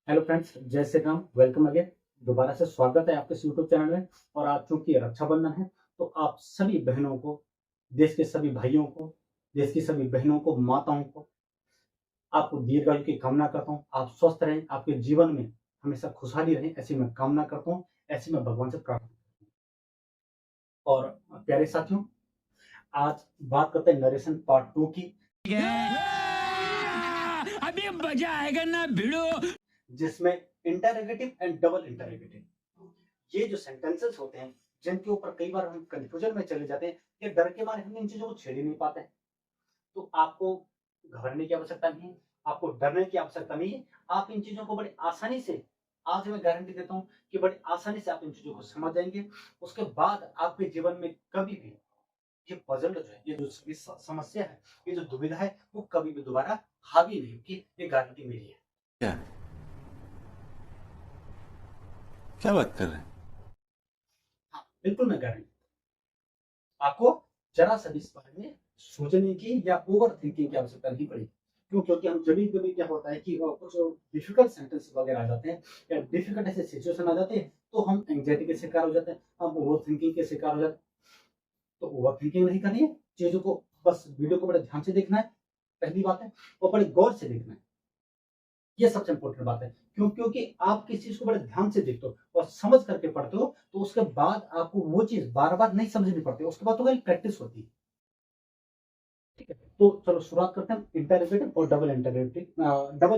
Hello friends, जय Shri Ram. Welcome again. दोबारा से स्वागत है आपके यूट्यूब चैनल में। और आज चूंकि रक्षाबंधन है तो आप सभी बहनों को, देश के सभी भाइयों को, देश की सभी बहनों को, माताओं को, आपको दीर्घायु की कामना करता हूँ। आप स्वस्थ रहें, आपके जीवन में हमेशा खुशहाली रहे, ऐसी मैं कामना करता हूँ। ऐसी मैं भगवान से प्रार्थना करता हूँ। और प्यारे साथियों, आज बात करते हैं नरेशन पार्ट 2 की। अभी मजा आएगा ना भिड़ो। जिसमें इंटरोगेटिव एंड डबल इंटरोगेटिव, ये जो सेंटेंसेस होते हैं, जिनके ऊपर कई बार हम कंफ्यूजन में चले जाते हैं कि डर के मारे हम इन चीजों को छेड़ ही नहीं पाते हैं। तो आपको घबराने की आवश्यकता नहीं है, आपको डरने की आवश्यकता नहीं है। आप इन चीजों को बड़ी आसानी से, आज मैं गारंटी देता हूं कि बड़ी आसानी से आप इन चीजों को समझ जाएंगे। उसके बाद आपके जीवन में कभी भी ये पजल जो है, ये जो समस्या है, ये जो दुविधा है, वो कभी भी दोबारा हावी नहीं होगी। ये गारंटी मेरी है। क्या क्या बात कर रहे हैं? हाँ, बिल्कुल मैं गारंटी। आपको जरा सा भी इस बारे में सोचने की या ओवर थिंकिंग की आवश्यकता नहीं पड़ेगी। क्यों? क्योंकि हम जब कभी क्या होता है कि कुछ डिफिकल्ट सेंटेंस वगैरह आ जाते हैं या डिफिकल्ट ऐसे सिचुएशन आ जाते हैं, तो हम एंग्जाइटी के शिकार हो जाते हैं, हम ओवर थिंकिंग के शिकार हो जाते हैं। तो ओवर थिंकिंग नहीं करनी है, चीजों को बस वीडियो को बड़े ध्यान से देखना है, पहली बात है, और बड़े गौर से देखना है। ये सबसे इंपॉर्टेंट बात है। क्यों? क्योंकि आप किसी चीज को बड़े ध्यान से देखते हो और समझ करके पढ़ते हो, तो उसके बाद आपको वो चीज बार बार नहीं समझनी पड़ती, उसके बाद तो प्रैक्टिस होती है। ठीक है, तो चलो शुरुआत करते हैं इंटरोगेटिव और डबल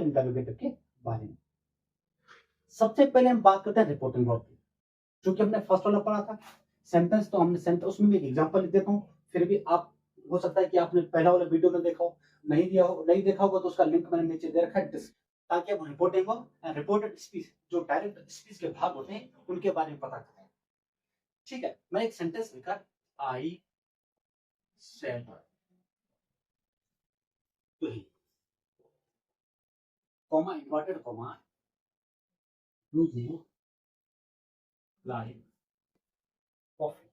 इंटरोगेटिव के बारे में। सबसे पहले हम बात करते हैं रिपोर्टिंग वर्ब की, जो कि हमने फर्स्ट वाला पढ़ा था। सेंटेंस तो हमने सेंटेंस, उसमें भी एक एग्जांपल लिख देता हूं, फिर भी आप, हो सकता है कि आपने पहला वाला वीडियो में देखा हो, नहीं देखा होगा तो उसका लिंक मैंने नीचे दे रखा है, ताकि आप reporting verb and reported speech, जो डायरेक्ट स्पीच के भाग होते हैं, उनके बारे में पता करें। ठीक है, मैं एक सेंटेंस लिखा, I said to him, comma inverted comma, do you like coffee.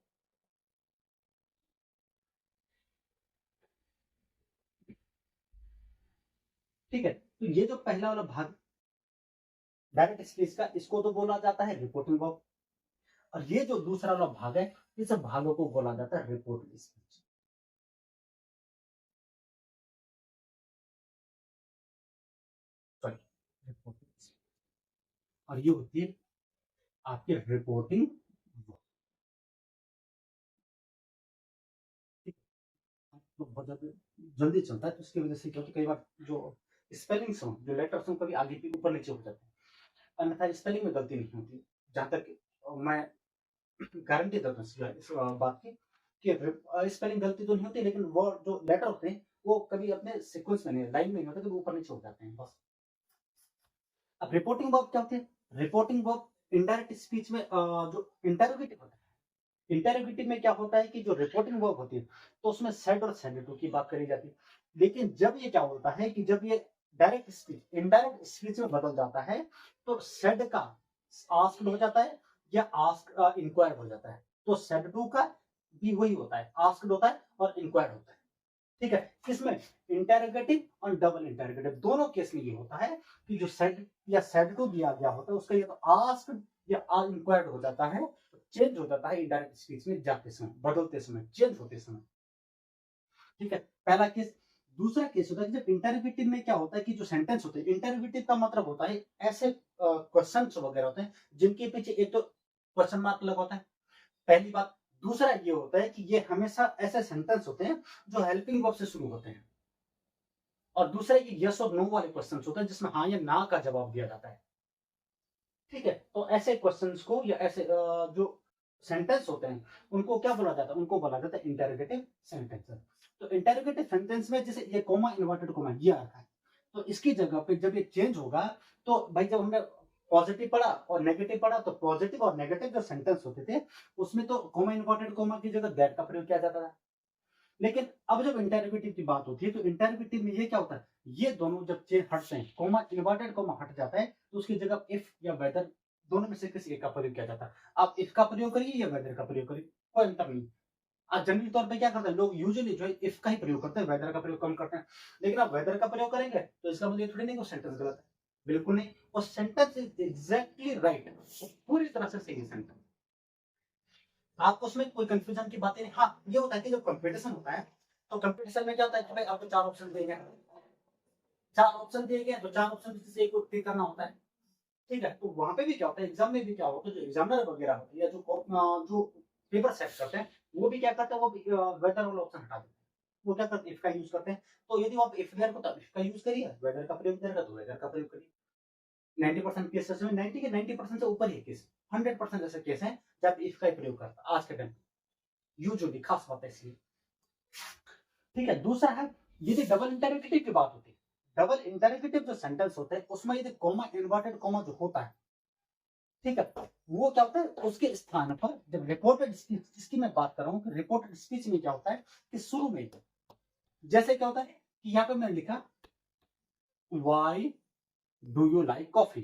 ठीक है, तो ये जो पहला वाला भाग डायरेक्ट स्पीच का, इसको तो बोला जाता है रिपोर्टिंग वर्ब। और ये जो दूसरा वाला भाग है, इस भागों को बोला जाता है reported speech. Sorry, reported speech. और ये होती है आपकी रिपोर्टिंग वर्ब। तो बहुत ज्यादा जल्दी चलता है, तो इसकी वजह से क्या होता है, कई बार जो स्पेलिंग्स हो, जो लेटर्स हो, कभी आगे ऊपर नीचे हो जाते हैं। अन्यथा स्पेलिंग में गलती नहीं होती, जहां तक मैं गारंटी देता हूँ इस बात की कि स्पेलिंग गलती तो नहीं होती, लेकिन वो जो लेटर होते हैं, वो कभी अपने सीक्वेंस में नहीं, लाइन में नहीं होते, कभी ऊपर नीचे हो जाते हैं बस। अब रिपोर्टिंग वर्ब क्या होती है? रिपोर्टिंग वर्ब इनडायरेक्ट स्पीच में जो इंटरोगेटिव होता है, इंटरोगेटिव में क्या होता है कि जो रिपोर्टिंग वर्ब होती है, तो उसमें सेड और सेड टू की बात करी जाती है। लेकिन जब ये क्या होता है कि जब ये डायरेक्ट स्पीच इनडायरेक्ट स्पीच में बदल जाता है, तो सेड का आस्क्ड हो जाता है या आस्क इंक्वायर हो जाता है। तो सेड टू का भी वही होता है, आस्क्ड होता है और इंक्वायर होता है। ठीक है, किसमें? इंटेरोगेटिव और डबल इंटेरोगेटिव, दोनों केस में ये होता है कि जो सेड या सेड टू दिया गया होता है, उसका ये तो आस्क्ड या इंक्वायर्ड हो जाता है, चेंज हो जाता है इनडायरेक्ट स्पीच में जाते समय, बदलते समय, चेंज होते समय। ठीक है, पहला केस। दूसरा केस होता है कि जब इंटेरोगेटिव में क्या होता है कि जो सेंटेंस होते हैं, इंटेरोगेटिव का मतलब होता है ऐसे क्वेश्चन वगैरह होते हैं जिनके पीछे एक तो क्वेश्चन मार्क लगा होता है, पहली बात। दूसरा ये होता है कि ये हमेशा ऐसे सेंटेंस होते हैं जो हेल्पिंग वर्ब से शुरू होते हैं। और दूसरा ये यस और नो वाले क्वेश्चन होते हैं जिसमें हाँ या ना का जवाब दिया जाता है। ठीक है, तो ऐसे क्वेश्चंस को या ऐसे जो सेंटेंस होते हैं, उनको क्या बोला जाता है? उनको बोला जाता है इंटेरोगेटिव सेंटेंस। तो इंटेरोगेटिव सेंटेंस में जैसे ये कोमा इन्वर्टेड कोमा ये आता है, तो इसकी जगह पे जब ये चेंज होगा, तो भाई जब हमने पॉजिटिव पढ़ा और नेगेटिव पढ़ा, तो पॉजिटिव और नेगेटिव जो सेंटेंस होते थे, उसमें तो कोमा इन्वर्टेड कोमा की जगह दैट का प्रयोग किया जाता था। लेकिन अब जब इंटेरोगेटिव की बात होती है, तो इंटेरोगेटिव में ये क्या होता है, ये दोनों जब चेंज हटते हैं, कोमा इन्वर्टेड कोमा हट जाता है, तो उसकी जगह इफ या वेदर, दोनों में से किसी एक का प्रयोग किया जाता है। आप इफ का प्रयोग करिए या वेदर का प्रयोग करिए, कोई अंतर नहीं। आज जनरली तौर पे क्या करते हैं लोग, यूजुअली जो है इफ का ही प्रयोग करते हैं, वेदर का प्रयोग कम करते हैं। लेकिन आप वेदर का प्रयोग करेंगे तो इसका मतलब थोड़ी नहीं वो सेंटेंस गलत है। बिल्कुल नहीं, और सेंटेंस इज एग्जैक्टली राइट, पूरी तरह से सही सेंटेंस। आपको उसमें कोई कंफ्यूजन की बातें नहीं। हाँ, ये होता है कि जब कंपटीशन होता है तो कंपटीशन में क्या होता है कि भाई आपको 4 ऑप्शन दिए गए, 4 ऑप्शन दिए गए तो 4 ऑप्शन से एक को टिक करना होता है। ठीक है, तो वहां पे भी क्या होता है, एग्जाम में भी क्या होता है, जो एग्जामिनर वगैरह होते हैं या जो पेपर सेट करते हैं वो भी क्या करते हैं, वो वेदर वाला ऑप्शन हटा देते हैं। वो क्या करते हैं, इफ का यूज करते हैं। तो यदि आप इफ देयर को तो इफ का यूज करिए, वेदर का प्रयोग करेगा तो वेदर का प्रयोग करिए। 90% केसेस में 90 के 90% से ऊपर ही केस, 100% ऐसे केस हैं जब इफ का ही प्रयोग करता है आज के टाइम यूजुअली, खास बात है इसलिए। ठीक है, दूसरा है यदि डबल इंटरोगेटिव की बात होती है, डबल इंटरोगेटिव जो सेंटेंस होते हैं उसमें यदि कॉमा इन्वर्टेड कॉमा जो होता है, ठीक है, वो क्या होता है उसके स्थान पर जब रिपोर्टेड स्पीच, इसकी मैं बात कर रहा हूँ, रिपोर्टेड स्पीच में क्या होता है कि शुरू में जैसे क्या होता है कि यहाँ पे मैंने लिखा why do you like coffee.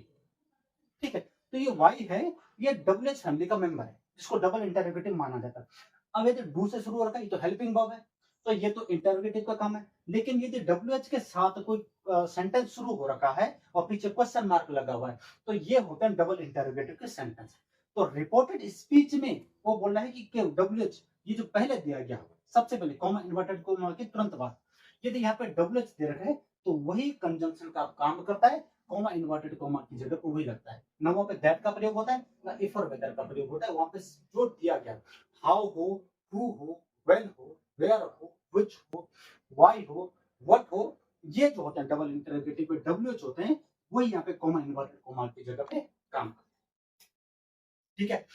ठीक है, तो ये वाई है, ये डब्ल्यूएच फैमिली का मेंबर है जिसको डबल इंटरोगेटिव माना जाता है। अब यदि डू से शुरू हो रखा है ये तो हेल्पिंग वर्ब है, तो ये तो इंटरोगेटिव का काम है। लेकिन यदि डब्ल्यूएच के साथ कोई सेंटेंस शुरू हो रखा है और पीछे क्वेश्चन मार्क लगा हुआ है तो ये होता है डबल इंटरोगेटिव के सेंटेंस। तो रिपोर्टेड स्पीच में वो बोल रहा है कि डब्ल्यूएच ये जो पहले दिया गया सबसे पहले कॉमा इन्वर्टेड कॉमा के तुरंत बाद यदि यहाँ पे डब्ल्यूएच दे रखा है तो वही कंजंक्शन का काम करता है, कॉमा इन्वर्टेड कॉमा की जगह वही लगता है। ना वहां पे दैट का प्रयोग होता है ना इफ और वेदर का प्रयोग होता है। वहां पे जो दिया गया हाउ हो, हु हो, व्हेन हो, वेयर हो, व्हिच हो, व्हाई हो, व्हाट हो, ये जो होते हैं डबल इंटरोगेटिव में डब्ल्यूएच होते हैं, वही यहाँ पे कॉमा इन्वर्टेड कॉमा की जगह पे काम करते हैं। ठीक है,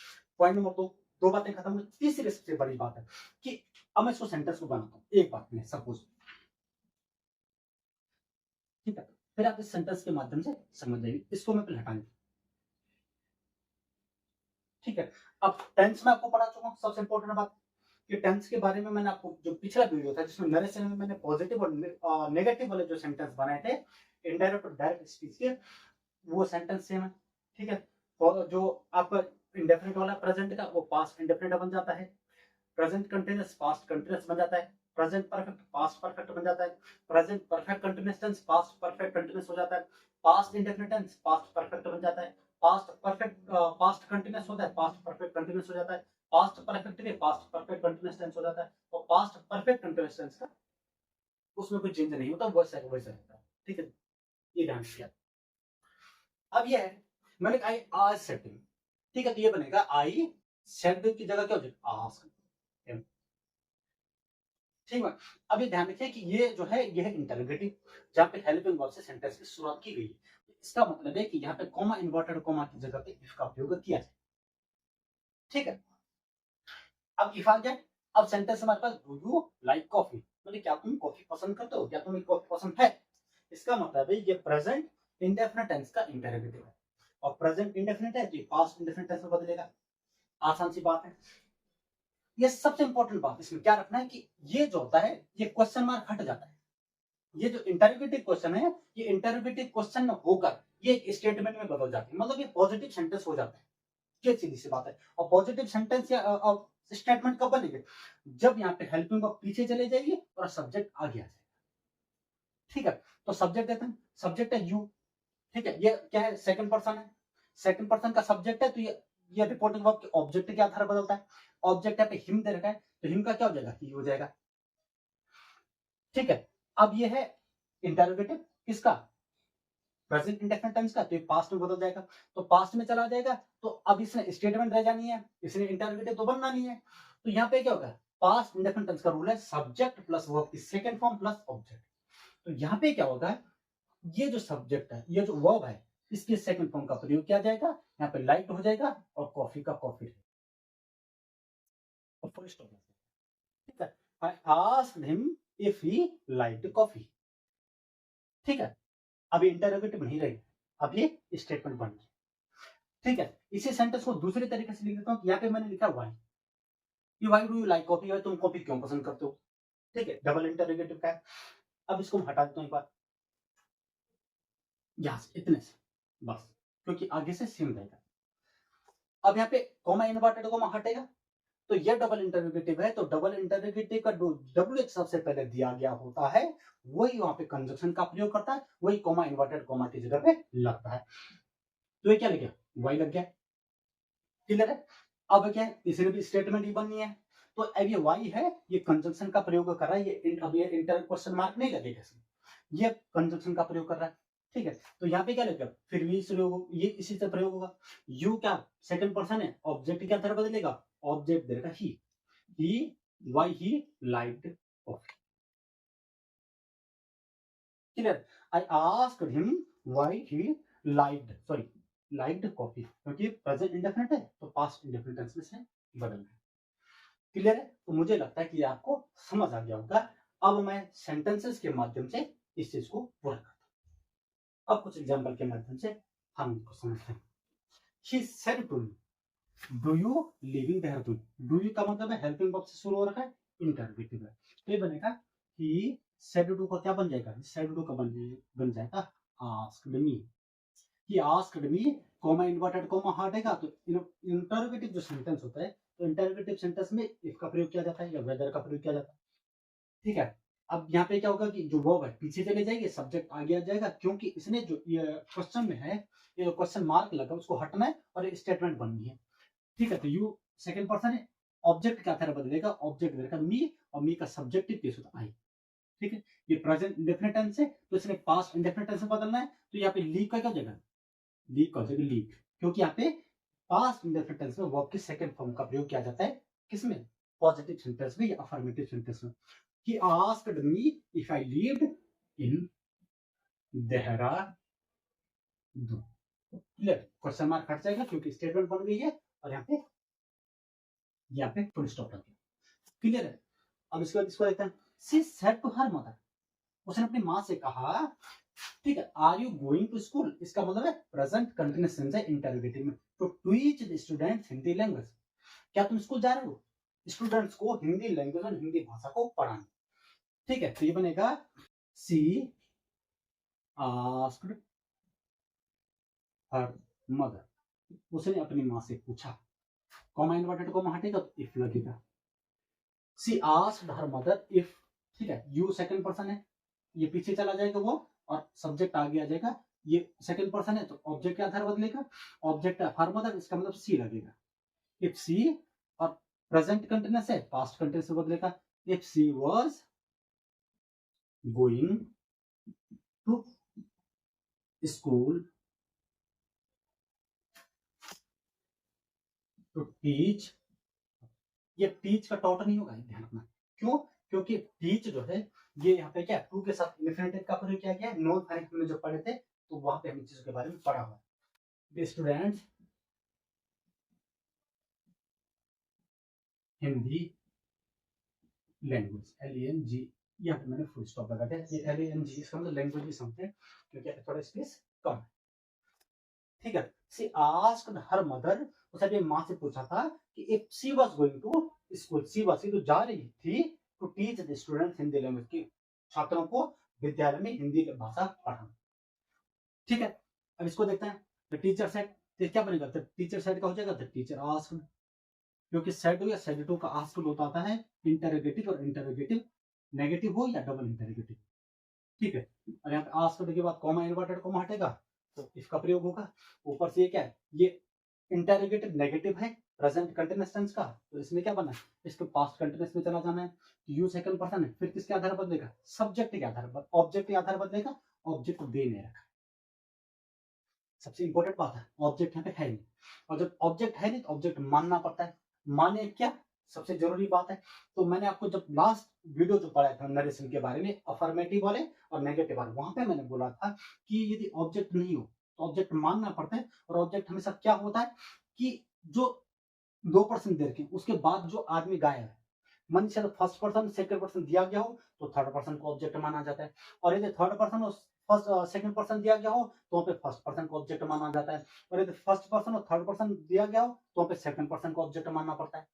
पॉइंट नंबर 2, दो बातें खत्म हुई। तीसरी सबसे बड़ी बात है कि अब मैं इसको सेंटेंस को बनाता हूँ एक बात में सपोज। ठीक है, फिर आप इस सेंटेंस के माध्यम से समझ जाइए। इसको मैं पहले हटा देता हूं। ठीक है, अब टेंस में आपको पढ़ा चुका हूं, सबसे इंपॉर्टेंट बात कि टेंस के बारे में मैंने आपको जो पिछला वीडियो था जिसमें नरेशन में मैंने पॉजिटिव और नेगेटिव वाले जो सेंटेंस बनाए थे इनडायरेक्ट और डायरेक्ट स्पीच के, वो सेंटेंस सेम है। ठीक है, और जो आपका इंडेफिनिट वाला प्रेजेंट का वो पास्ट इंडेफिनिट बन जाता है, प्रेजेंट कंटिन्यूअस पास्ट कंटिन्यूअस बन जाता है, प्रेजेंट परफेक्ट पास्ट परफेक्ट बन जाता है, present perfect continuous tense past perfect continuous हो जाता है, past indefinite tense past perfect बन जाता है, पास्ट परफेक्ट पास्ट कंटिन्यूअस होता है पास्ट परफेक्ट कंटिन्यूअस हो जाता है, पास्ट परफेक्ट के पास्ट परफेक्ट कंटिन्यूअस टेंस हो जाता है, और पास्ट परफेक्ट कंटिन्यूअस टेंस का उसमें कोई चेंज नहीं होता, वैसा है वैसा रहता है। ठीक है, ये ध्यान रखिए। अब ये है मैंने कहा आई आज सेटिंग। ठीक है, तो ये बनेगा आई सेटिंग की जगह क्या हो जाएगा आस्क। ठीक है, अब ये ध्यान रखिए कि ये जो है ये है इंटरोगेटिव जहां पे हेल्पिंग वर्ब से सेंटेंस की शुरुआत की गई है। इसका मतलब है कि यहाँ पे कॉमा इन्वर्टेड कॉमा की जगह पे इफ का उपयोग किया जाए। ठीक है, अब इफ आ गया, अब सेंटेंस हमारे पास डू यू लाइक कॉफी, मतलब क्या तुम कॉफी पसंद करते हो, क्या तुम्हें कॉफी पसंद है। इसका मतलब है ये प्रेजेंट इंडेफिनिट टेंस का इंटरोगेटिव है, और प्रेजेंट इंडेफिनिट है तो ये पास्ट इंडेफिनिट टेंस में बदलेगा। आसान सी बात है। ये सबसे इंपॉर्टेंट बात इसमें क्या रखना है कि ये जो होता है ये क्वेश्चन मार्क हट जाता है। ये जो इंटरोगेटिव क्वेश्चन है ये इंटरोगेटिव क्वेश्चन होकर ये एक स्टेटमेंट में बदल जाती है, मतलब ये पॉजिटिव सेंटेंस हो जाता है। ये सीधी सी बात है। और पॉजिटिव सेंटेंस या स्टेटमेंट कब बनेगा, जब यहाँ पे हेल्पिंग वर्ब पीछे चले जाएगी और सब्जेक्ट आगे आ जाएगा। ठीक है, तो सब्जेक्ट देते हैं, सब्जेक्ट है यू। ठीक है, ये क्या है सेकंड पर्सन है, सेकंड पर्सन का सब्जेक्ट है, तो ये रिपोर्टिंग वर्ब के ऑब्जेक्ट के आधार पर बदलता है। ऑब्जेक्ट यहाँ पे हिम दे रखा है तो हिम का क्या हो जाएगा ही हो जाएगा। ठीक है, अब ये है इंटरोगेटिव किसका, प्रेजेंट इंडेफिनिट टेंस का, तो ये पास्ट में बदल जाएगा, तो पास्ट में चला जाएगा। तो अब इसने स्टेटमेंट रह जानी है, इसने इंटरोगेटिव तो बनना नहीं है। तो यहाँ पे क्या होगा, पास्ट इंडेफिनिट टेंस का रूल है सब्जेक्ट प्लस वर्ब की सेकंड फॉर्म प्लस ऑब्जेक्ट। तो यहाँ पे क्या होगा, ये जो सब्जेक्ट है ये जो वर्ब है इसके सेकंड फॉर्म का प्रयोग किया जाएगा, यहाँ पे लाइट हो जाएगा और कॉफी का कॉफी और फुल स्टॉप। ठीक है, आई asked him if he liked coffee. ठीक है, अभी इंटरोगेटिव नहीं रही, अब ये स्टेटमेंट बन गई। ठीक है, इसी सेंटेंस को दूसरे तरीके से लिख देता हूँ। यहाँ पे मैंने लिखा वाई, कि why do you like coffee, तुम कॉफी क्यों पसंद करते हो। ठीक है, डबल इंटरोगेटिव का है। अब इसको मैं हटा देता हूँ एक बार, यहाँ से इतने से बस, क्योंकि आगे से सेम रहेगा। अब यहाँ पे कॉमा इन्वर्टेड कॉमा हटेगा, तो ये डबल इंटरोगेटिव है, तो डबल इंटरोगेटिव का डब्ल्यू एक सबसे पहले दिया गया होता है, वही वहां पे कंजक्शन का प्रयोग करता है, वही कॉमा इन्वर्टेड कॉमा की जगह पे लगता है। तो ये क्या लग गया, वाई लग गया। क्लियर है। अब क्या है, इसने भी स्टेटमेंट ही बननी है, तो अब ये वाई है, ये कंजक्शन का प्रयोग कर रहा है, ये अब ये इंटर क्वेश्चन मार्क नहीं लगेगा इसमें, ये कंजक्शन का प्रयोग कर रहा है। ठीक है, तो यहाँ पे क्या लगेगा, फिर भी ये इसी से प्रयोग होगा। यू क्या सेकंड पर्सन है, ऑब्जेक्ट क्या तरह बदलेगा, ऑब्जेक्ट देगा he why he liked coffee. Clear. I asked him why he liked coffee, क्योंकि प्रेजेंट इंडेफिनिट है तो पास्ट इंडेफिनिट टेंस में से बदलना है। क्लियर है। तो मुझे लगता है कि आपको समझ आ गया होगा। अब मैं सेंटेंसेस के माध्यम से इस चीज को पूरा करता हूं। अब कुछ एग्जांपल के माध्यम से हम इसको समझते हैं। She said to me, do you live in Dehradun? Do you का मतलब है हेल्पिंग वर्ब से शुरू हो रखा है, इंटरोगेटिव है, तो ये बनेगा he said to का क्या बन जाएगा, said to का बन जाएगा asked me। He asked me comma inverted comma हटेगा, तो इंटरोगेटिव जो सेंटेंस होता है, तो इंटरोगेटिव सेंटेंस में इफ का प्रयोग किया जाता है या वेदर का प्रयोग किया जाता है। ठीक है। अब यहाँ पे क्या होगा कि जो वर्ब है पीछे चले जाएगी, सब्जेक्ट आगे आ जाएगा, क्योंकि इसने जो ये क्वेश्चन में है, ये क्वेश्चन मार्क लगा उसको हटना है और एक स्टेटमेंट बननी है। ठीक है, तो यू सेकंड पर्सन है, ऑब्जेक्ट क्या तरह बदलेगा, ऑब्जेक्ट देगा मी, और मी का सब्जेक्टिव केस होता है आई। ठीक है, ये प्रेजेंट इंडेफिनिट टेंस है, तो इसने पास्ट इंडेफिनिट टेंस में बदलना है, तो यहाँ पे लीव का क्या हो जाएगा, लीव का हो जाएगा लीव, क्योंकि यहाँ पे पास्ट इंडेफिनिट टेंस में वर्ब के सेकंड फॉर्म का प्रयोग किया जाता है, किसमें, पॉजिटिव सेंटेंस में या अफर्मेटिव सेंटेंस में। He asked me if I lived in Dehradun. Clear, question mark हट जाएगा क्योंकि स्टेटमेंट बन गई है, और यहाँ पे फुल स्टॉप लग गया। क्लियर है। अब इसके बाद इसको देखते हैं। She said to her mother, उसने अपनी माँ से कहा, ठीक है, are you going to school, इसका मतलब है प्रेजेंट कंटिन्यूअस टेंस है इंटरोगेटिव में, तो teach the students Hindi language, क्या तुम स्कूल जा रहे हो स्टूडेंट्स को हिंदी लैंग्वेज और हिंदी भाषा को पढ़ाने। ठीक है, तो ये बनेगा सी आस्क्ड हर मदर, उसने अपनी माँ से पूछा, कॉमा इन्वर्टेड कॉमा हटेगा तो इफ लगेगा। सी आस्क्ड हर मदर इफ, ठीक है, यू सेकंड पर्सन है, ये पीछे चला जाएगा वो, और सब्जेक्ट आगे आ जाएगा, ये सेकंड पर्सन है तो ऑब्जेक्ट के आधार बदलेगा, ऑब्जेक्ट हर मदर, इसका मतलब सी लगेगा। इफ सी, और प्रेजेंट कंटिन्यूअस है, पास्ट कंटिन्यूअस से बदलेगा, if she was going to school to teach, ये टीच का टॉट नहीं होगा, ध्यान रखना। क्यों, क्योंकि टीच जो है ये यहाँ पे क्या टू के साथ इन्फिनिटिव का प्रयोग किया गया है, नॉन फाइनाइट में जो पढ़े थे तो वहां पे हम इस चीज के बारे में पढ़ा हुआ है। स्टूडेंट्स हिंदी लैंग्वेज, LANG, यहाँ पे मैंने फुल स्टॉप लगा दिया, ये LANG इसका मतलब लैंग्वेज भी समझते हैं क्योंकि थोड़ा स्पेस कम है। ठीक है, सी आस्क्ड हर मदर, उसने अपनी माँ से पूछा था कि if she was going to school, she was, तो जा रही थी, to teach the students Hindi language, की छात्रों को विद्यालय में हिंदी भाषा पढ़ाना। ठीक है, अब इसको देखते हैं। द टीचर सेड, तो क्या बनेगा, द टीचर सेड का हो जाएगा द टीचर आस्क्ड, क्योंकि सेड या सेड टू का आस्क्ड होता आता है इंटरोगेटिव, और इंटरोगेटिव नेगेटिव हो या डबल इंटरोगेटिव। ठीक है, और यहाँ पे आस्क्ड के बाद कॉमा इन्वर्टेड कॉमा हटेगा तो इसका प्रयोग होगा। ऊपर से ये क्या है, ये इंटरोगेटिव नेगेटिव है, प्रेजेंट कंटिन्यूअस टेंस का, तो इसमें क्या बनना है, इसको पास्ट कंटिन्यूअस में चला जाना है, यू सेकंड पर्सन है, फिर किसके आधार पर बदलेगा, सब्जेक्ट के आधार पर, ऑब्जेक्ट के आधार पर बदलेगा, ऑब्जेक्ट को दे नहीं रखा। सबसे इंपॉर्टेंट बात है, ऑब्जेक्ट यहाँ पे है नहीं, और जब ऑब्जेक्ट है नहीं तो ऑब्जेक्ट मानना पड़ता है। माने क्या, सबसे जरूरी बात है। तो मैंने आपको जब लास्ट वीडियो जो पढ़ाया था नरेशन के बारे में, अफर्मेटिव वाले और नेगेटिव वाले, वहां पे मैंने बोला था कि यदि ऑब्जेक्ट नहीं हो तो ऑब्जेक्ट मानना पड़ता है, और ऑब्जेक्ट हमेशा क्या होता है कि जो 2% दे रखे उसके बाद जो आदमी गायब है, मन से फर्स्ट पर्सन सेकंड पर्सन दिया गया हो तो थर्ड पर्सन को ऑब्जेक्ट माना जाता है, और यदि थर्ड पर्सन और फर्स्ट सेकंड पर्सन दिया गया हो तो वहाँ पे फर्स्ट पर्सन को ऑब्जेक्ट माना जाता है, और यदि फर्स्ट पर्सन और थर्ड पर्सन दिया गया हो तो वहाँ पे सेकंड पर्सन को ऑब्जेक्ट मानना पड़ता है।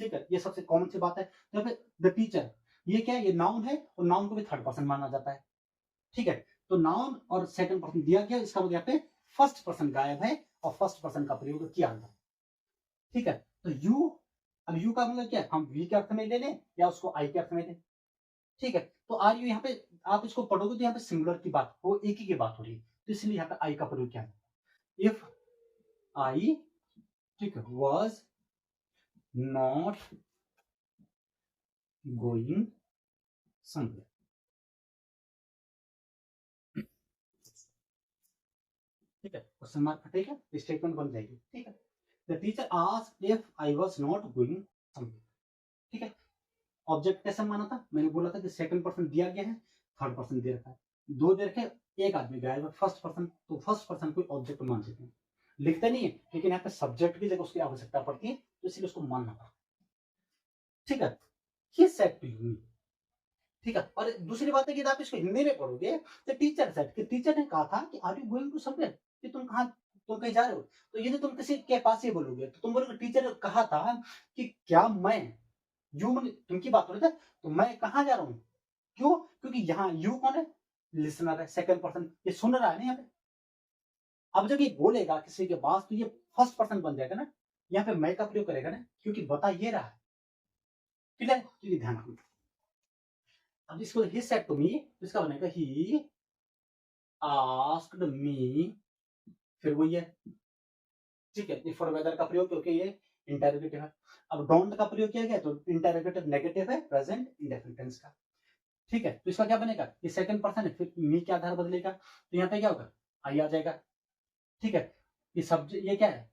ठीक है, ये सबसे कॉमन सी बात है। तो यहाँ पे द टीचर, ये क्या है, ये नाउन है, और नाउन को भी थर्ड पर्सन माना जाता है। ठीक है, तो नाउन और सेकंड पर्सन दिया गया, इसका मतलब यहाँ पे फर्स्ट पर्सन गायब है और फर्स्ट पर्सन का प्रयोग किया गया। ठीक है, तो यू अब यू का मतलब क्या है, हम वी के अर्थ में ले लें या उसको आई के अर्थ में लें। ठीक है, तो आर यू यहाँ पे आप इसको पढ़ोगे तो यहाँ पे सिंगुलर की बात हो, एक ही की बात हो रही है, तो इसलिए यहाँ पे आई का प्रयोग किया है। इफ आई, ठीक है, वॉज नॉट गोइंग समवेयर, ठीक है, क्वेश्चन मार्क हटेगा, स्टेटमेंट बन जाएगी। ठीक है, the teacher asked if I was not going somewhere. ठीक है, ऑब्जेक्ट कैसे माना था, मैंने बोला था कि सेकंड पर्सन दिया गया है, थर्ड पर्सन दे रखा है, दो दे रखे, एक आदमी गायब है, फर्स्ट पर्सन, तो फर्स्ट पर्सन को ऑब्जेक्ट मान देते हैं, लिखते नहीं है, लेकिन यहाँ पे सब्जेक्ट की जगह उसकी आवश्यकता पड़ती है, तो इसलिए उसको मानना पड़ता है। ठीक है, ही सेड टू यू, ठीक है, और दूसरी बात है कि आप इसको हिंदी में पढ़ोगे तो टीचर सेड, कि टीचर ने कहा था कि are you going to somewhere, कि तुम कहीं जा रहे हो, तो यदि तुम किसी के पास ही बोलोगे तो तुम बोलोगे टीचर ने कहा था कि क्या मैं, यू मैंने तुम की बात हो रही है, तो मैं कहाँ जा रहा हूँ, क्यों, क्योंकि यहाँ यू कौन है, लिसनर है, सेकंड पर्सन, ये सुन रहा है ना यहाँ पे। अब जब ये बोलेगा किसी के पास तो ये फर्स्ट पर्सन बन जाएगा ना, यहाँ पे मैं का प्रयोग करेगा ना, क्योंकि बता ये रहा है, ठीक है, तो ये ध्यान रखना। अब इसको ही सेड टू मी, इसका बनेगा ही आस्क्ड मी, फिर वही है, ठीक है, फॉर वेदर का प्रयोग क्योंकि ये इंटरोगेटिव है। अब डोंट का प्रयोग किया गया तो इंटरोगेटिव नेगेटिव है, प्रेजेंट इंडेफिनिट टेंस का। ठीक है, तो इसका क्या बनेगा, ये सेकंड पर्सन है, फिर मी के आधार बदलेगा, तो यहाँ पे क्या होगा, आई आ जाएगा। ठीक है, ये सब्जेक्ट, ये क्या है,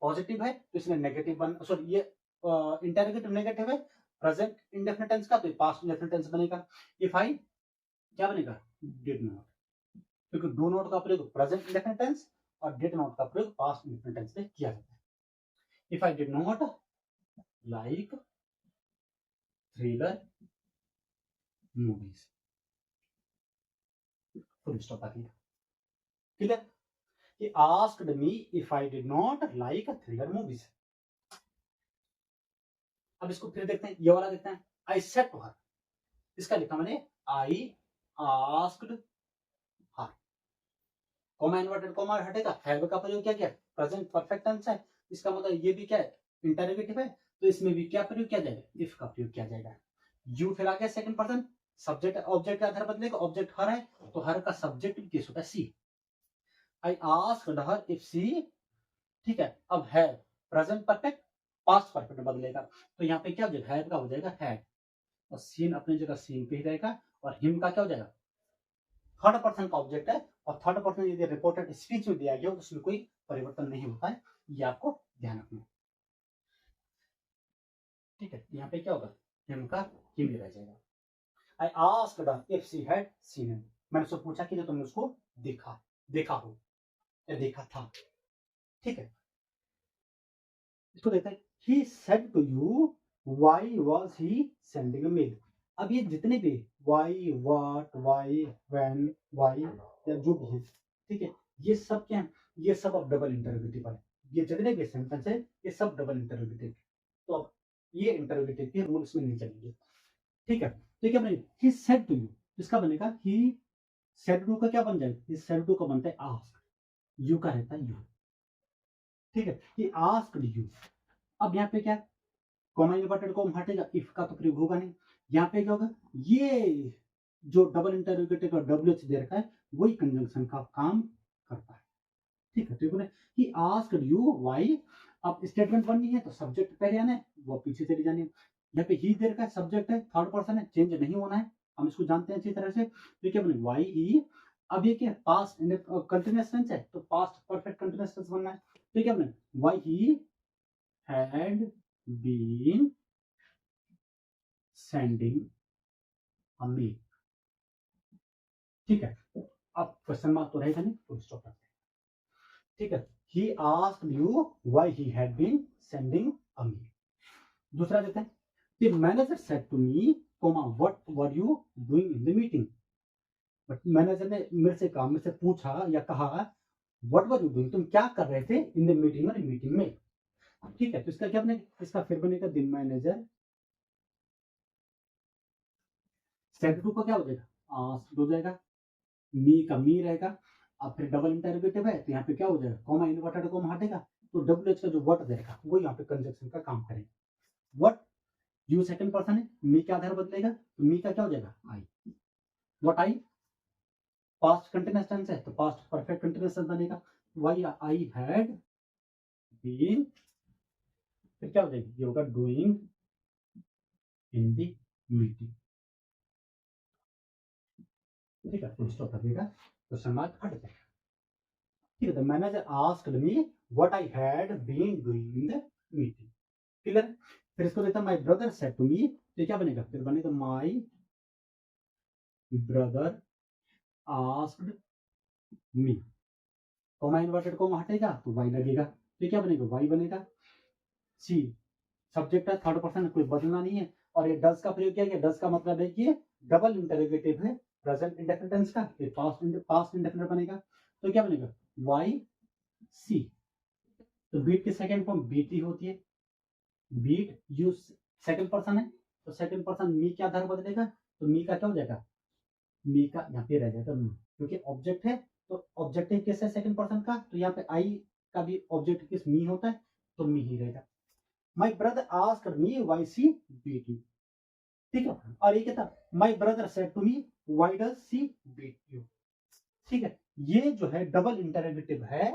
पॉजिटिव है, तो इसमें नेगेटिव बन, सॉरी ये इंटरोगेटिव नेगेटिव है, प्रेजेंट इंडेफिनिट टेंस का, तो पास्ट इंडेफिनिट टेंस बनेगा। इफ आई क्या बनेगा, डिड नॉट, क्योंकि डू नॉट का प्रयोग प्रेजेंट इंडेफिनिट टेंस और डिड नॉट का प्रयोग पास्ट इंडेफिनिट टेंस में किया जाता है। If I did not like thriller movies, full stop आ गया, clear. He asked me if I did not like thriller movies. अब इसको फिर देखते हैं, ये वाला देखते हैं, I said to her, इसका लिखा मैंने I asked her, comma inverted comma हटेगा, हैव का प्रयोग क्या किया, प्रेजेंट परफेक्ट टेंस है, इसका मतलब ये भी क्या है, इंटरोगेटिव है, तो इसमें भी क्या प्रयोग किया जाएगा, इफ का प्रयोग किया जाएगा। यू फिर आ गया सेकंड पर्सन, सब्जेक्ट ऑब्जेक्ट के आधार पर बदलेगा, ऑब्जेक्ट हर है, तो हर का सब्जेक्ट किस होता है, सी। आई आस्क्ड हर इफ सी, ठीक है, अब है प्रेजेंट परफेक्ट, पास्ट परफेक्ट में बदलेगा, तो यहाँ पे क्या हो जाएगा, हैव का हो जाएगा हैड, और सीन अपनी जगह सीन पे ही रहेगा, और हिम का क्या हो जाएगा, थर्ड पर्सन का ऑब्जेक्ट है, और थर्ड पर्सन यदि रिपोर्टेड स्पीच में दिया गया तो उसमें कोई परिवर्तन नहीं होता है, ये आपको ध्यान रखना। ठीक है, यहाँ पे क्या होगा, हिम का हिम ही रह जाएगा। I asked if she had seen him, मैंने उससे पूछा कि जो तुमने उसको देखा हो या देखा था। ठीक है, इसको देखते हैं, he said to you why was he sending a mail। अब ये जितने भी why, what, why, when, why या जो भी है, ठीक है, ये सब क्या है, ये सब अब डबल इंटरोगेटिव है, ये जितने भी सेंटेंस है ये सब डबल इंटरोगेटिव, तो अब ये इंटरोगेटिव के रूल्स में नहीं चलेंगे। ठीक है, तो क्या बनेगा, he said to you, इसका बनेगा he said to का क्या बन जाएगा, he said to का बनता है ask, you का रहता है you। ठीक है, he asked you, अब यहाँ पे क्या, कॉमा इन्वर्टेड कॉमा हटेगा, इफ का तो प्रयोग होगा नहीं, यहाँ पे क्या होगा, ये जो डबल इंटरोगेटिव का डब्ल्यूएच दे रखा है वही कंजंक्शन का काम करता है। ठीक है, तो बोले ही आस्क्ड यू व्हाई, अब स्टेटमेंट बननी है तो सब्जेक्ट पहले आना है, वो पीछे चली जानी है। यहाँ पे ही दे रखा है, सब्जेक्ट है, थर्ड पर्सन है, चेंज नहीं होना है, हम इसको जानते हैं अच्छी तरह से, तो क्या बने व्हाई ही, अब ये क्या पास्ट कंटीन्यूअस टेंस है, तो पास्ट परफेक्ट कंटीन्यूअस टेंस बनना है, तो क्या बने why he had been sending a mail। ठीक है, अब क्वेश्चन मार्क तो रहेगा नहीं, फुल स्टॉप करते हैं। ठीक है, he asked you why he had been sending a mail। दूसरा देते हैं, the manager said to me, what were you doing in the meeting। But manager ने मेरे से कहा, मेरे से पूछा या कहा what were you doing, तुम क्या कर रहे थे इन द मीटिंग में। ठीक है, तो इसका क्या बनेगा, इसका फिर बनेगा द मैनेजर सेड टू का क्या हो जाएगा, आस्क्ड हो जाएगा, मी का मी रहेगा, अब फिर डबल इंटरोगेटिव है तो यहाँ पे क्या हो जाएगा, कॉमा इन्वर्टेड कॉमा हटेगा, तो डब्ल्यूएच का जो वर्ड रहेगा वो यहाँ पे कंजक्शन का काम करेगा। व्हाट, यू सेकंड पर्सन है, मी का आधार बदलेगा तो मी का क्या हो जाएगा I. What I past continuous tense है तो पास्ट परफेक्ट कंटिन्यूअस टेंस बनेगा, व्हाई आई हैड बीन, फिर क्या हो जाएगी, ये होगा डूइंग इन दी मीटिंग। ठीक है, फुल स्टॉप लगेगा, क्वेश्चन मार्क हट जाएगा। ठीक है, the manager asked me what I had been doing in the meeting. Clear. फिर इसको देता my brother said to me, तो क्या बनेगा, फिर बनेगा my brother asked me, comma inverted comma हटेगा तो वाई लगेगा, तो क्या बनेगा, वाई बनेगा। सी सब्जेक्ट है, थर्ड पर्सन, कोई बदलना नहीं है, और ये डज का प्रयोग किया गया, डज का मतलब है कि ये डबल इंटरोगेटिव है प्रेजेंट इंडेफिनिट टेंस का, ये पास्ट इंडेफिनिट बनेगा, तो क्या बनेगा वाई सी। तो बीट की सेकंड फॉर्म बीटी होती है, बीट यू सेकंड पर्सन है तो सेकंड पर्सन मी के आधार बदलेगा, तो मी का क्या हो जाएगा, मी का यहाँ पे रह जाएगा मी, क्योंकि ऑब्जेक्ट है तो ऑब्जेक्टिव किस है सेकंड पर्सन का, तो यहाँ पे आई का भी ऑब्जेक्ट किस मी होता है तो मी ही रहेगा। My brother asked me why she beat you. ठीक है, और ये क्या था, my brother said to me why does she beat you. ठीक है, ये जो है डबल इंटरोगेटिव है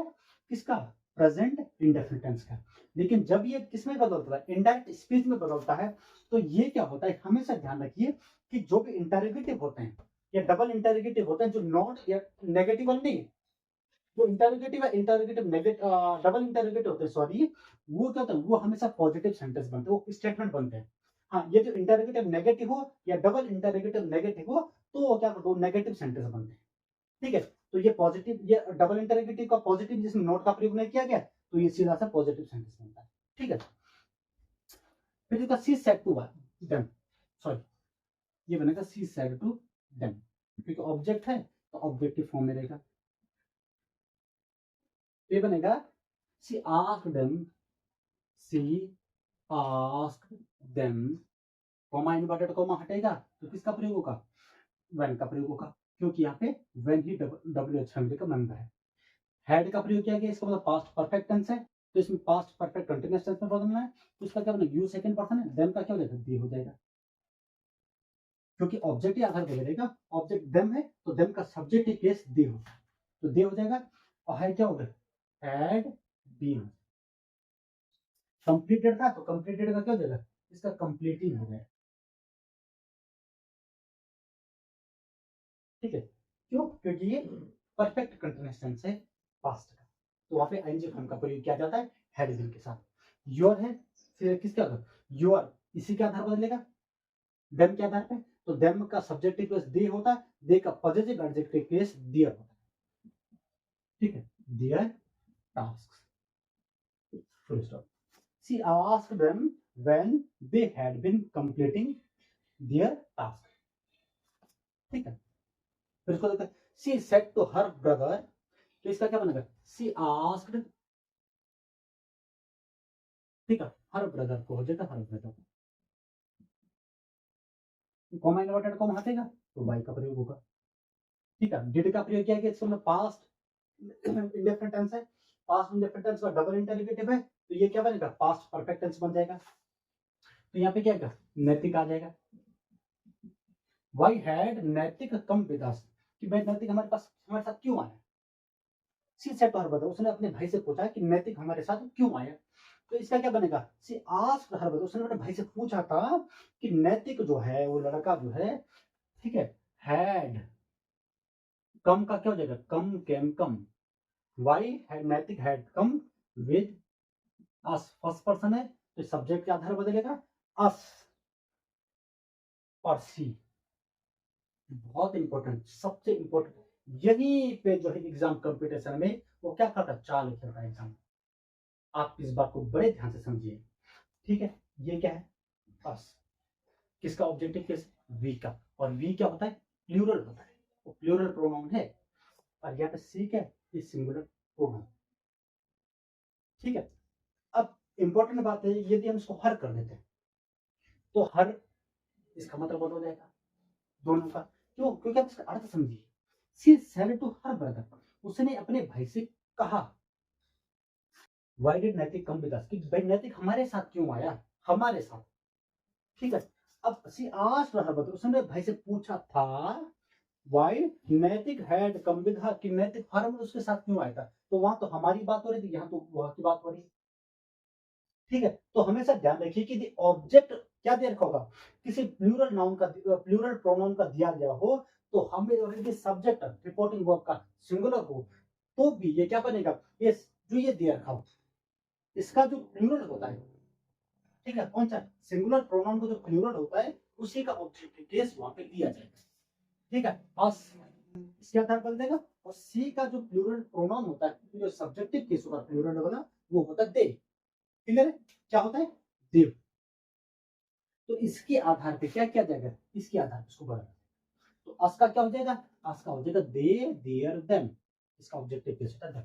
किसका, प्रेजेंट इंडेफिनिट टेंस का। लेकिन जब ये किसमें बदलता है, इनडायरेक्ट स्पीच में बदलता है, तो ये क्या होता है, हमेशा ध्यान रखिए कि जो भी इंटरोगेटिव होते हैं या डबल इंटरोगेटिव होते हैं, जो नॉट या नेगेटिव नहीं, जो इंटरोगेटिव है, इंटरोगेटिव नेगेटिव डबल इंटरोगेटिव होते हैं, सॉरी, वो क्या होता है, वो हमेशा पॉजिटिव सेंटेंस बनते हैं, वो स्टेटमेंट बनते हैं। हाँ, ये जो इंटरोगेटिव नेगेटिव हो या डबल इंटरोगेटिव नेगेटिव हो, तो वो क्या नेगेटिव सेंटेंस बनते हैं। ठीक है, तो ये पॉजिटिव, ये डबल इंटरोगेटिव का पॉजिटिव जिसमें नोट का प्रयोग नहीं किया गया, तो ये सीधा सा पॉजिटिव सेंटेंस बनता है। ठीक है, फिर इसका she said to them, sorry, ये बनेगा सी सेड टू देम, क्योंकि ऑब्जेक्ट है तो ऑब्जेक्टिव फॉर्म में रहेगा। ये बनेगा she asked them, she asked them, comma inverted comma हटेगा तो किसका प्रयोग होगा, व्हेन का प्रयोग होगा, क्योंकि यहाँ पे व्हेन ही WH फैमिली का मेंबर है। हैड का प्रयोग किया गया, इसका मतलब पास्ट परफेक्ट टेंस है, तो इसमें पास्ट परफेक्ट कंटीन्यूअस टेंस में बदलना है, तो इसका क्या बनेगा, यू सेकंड पर्सन है, देम का क्या हो जाएगा, दे हो जाएगा, क्योंकि ऑब्जेक्ट ही आधार बदलेगा, ऑब्जेक्ट देम है तो देम का सब्जेक्ट ही केस दे होगा, तो दे हो जाएगा, और है क्या होगा, हैड बीन। कंप्लीटेड था तो कंप्लीटेड का क्या हो जाएगा, इसका कंप्लीटिंग हो जाएगा। ठीक है, क्यों, क्योंकि ये परफेक्ट कंटीन्यूअस टेंस है पास्ट का, तो वहां पे आईएनजी फॉर्म का प्रयोग किया जाता है हैड बीन के साथ। योर है, फिर किसके आधार, योर, इसी के आधार बदलेगा, देम के आधार पे, तो देम का सब्जेक्टिव केस दे होता है, दे का पॉजिटिव एडजेक्टिव केस दियर होता है। ठीक है, their task, full stop. She asked them when they had been completing their task. ठीक है, फिर इसको देखते हैं, she said to her brother, तो इसका क्या बनेगा, सी आस्क्ड, ठीक है, हर ब्रदर को हो जाएगा, her brother, comma inverted comma हटेगा तो वाई का प्रयोग होगा। ठीक है, डिड का प्रयोग किया गया, इसको मतलब पास्ट इंडेफिनिट टेंस है, पास्ट इंडेफिनिट टेंस का डबल इंटरोगेटिव है, तो ये क्या बनेगा, पास्ट परफेक्ट टेंस बन जाएगा, तो यहाँ पे क्या आएगा, नैतिक आ जाएगा। वाई हैड नैतिक कम विद अस, कि भाई नैतिक हमारे पास हमारे साथ क्यों आया। She said to her brother, उसने अपने भाई से पूछा कि नैतिक हमारे साथ क्यों आया, तो इसका क्या बनेगा, सी आस्क्ड हर ब्रदर, उसने अपने भाई से पूछा था कि नैतिक जो है वो लड़का जो है, ठीक है, हैड, कम का क्या हो जाएगा, कम केम कम, वाई हैड नैतिक had come with us, first person है तो सब्जेक्ट के आधार बदलेगा, अस और सी। बहुत इंपॉर्टेंट, सबसे इंपॉर्टेंट, यही पे जो है एग्जाम कंपटीशन में वो क्या करता है, चाल खेलता है एग्जाम। आप इस बात को बड़े ध्यान से समझिए। ठीक है, ये क्या है, अस, किसका ऑब्जेक्टिव केस, वी का, और वी क्या होता है, प्लूरल होता है, वो प्लूरल प्रोनाउन है, और यहाँ पे सी क्या है, सिंगुलर प्रोनाउन। ठीक है, अब इंपॉर्टेंट बात है, यदि हम इसको हर कर देते हैं तो हर, इसका मतलब बदल जाएगा दोनों का, क्यों, क्योंकि आप इसका अर्थ समझिए। She said to her brother, उसने अपने भाई से कहा, व्हाई डिड नैतिक कम विद अस, कि भाई नैतिक हमारे साथ क्यों आया, हमारे साथ, ठीक है। अब सी आस्क्ड हर बदर, उसने भाई से पूछा था वाई नैतिक हैड कम विद हर, कि नैतिक फॉर्मल उसके साथ क्यों आया था। तो वहां तो हमारी बात हो रही थी, यहाँ तो वह की बात हो रही है, ठीक है। तो हमेशा ध्यान रखिए कि ऑब्जेक्ट क्या दे रखा होगा, किसी प्लूरल नाउन का, प्लूरल प्रोनाउन का दिया गया हो, तो हमें यदि सब्जेक्ट रिपोर्टिंग वर्ब का सिंगुलर हो तो भी ये क्या बनेगा, ये जो ये दिया रखा हो इसका जो प्लूरल होता है, ठीक है, कौन सा सिंगुलर प्रोनाउन का जो प्लूरल होता है उसी का ऑब्जेक्टिव केस वहां पे दिया जाएगा, ठीक है। और इसके आधार पर देगा, और सी का जो प्लूरल प्रोनाउन होता है, जो सब्जेक्टिव केस होगा प्लूरल होगा ना, वो होता है दे। क्लियर है, क्या होता है, देव। तो इसके आधार पे क्या किया जाएगा, इसके आधार पे इसको बढ़ाना। तो अस का क्या हो जाएगा, अस का हो जाएगा दे देयर देम, इसका ऑब्जेक्टिव केस होता है them.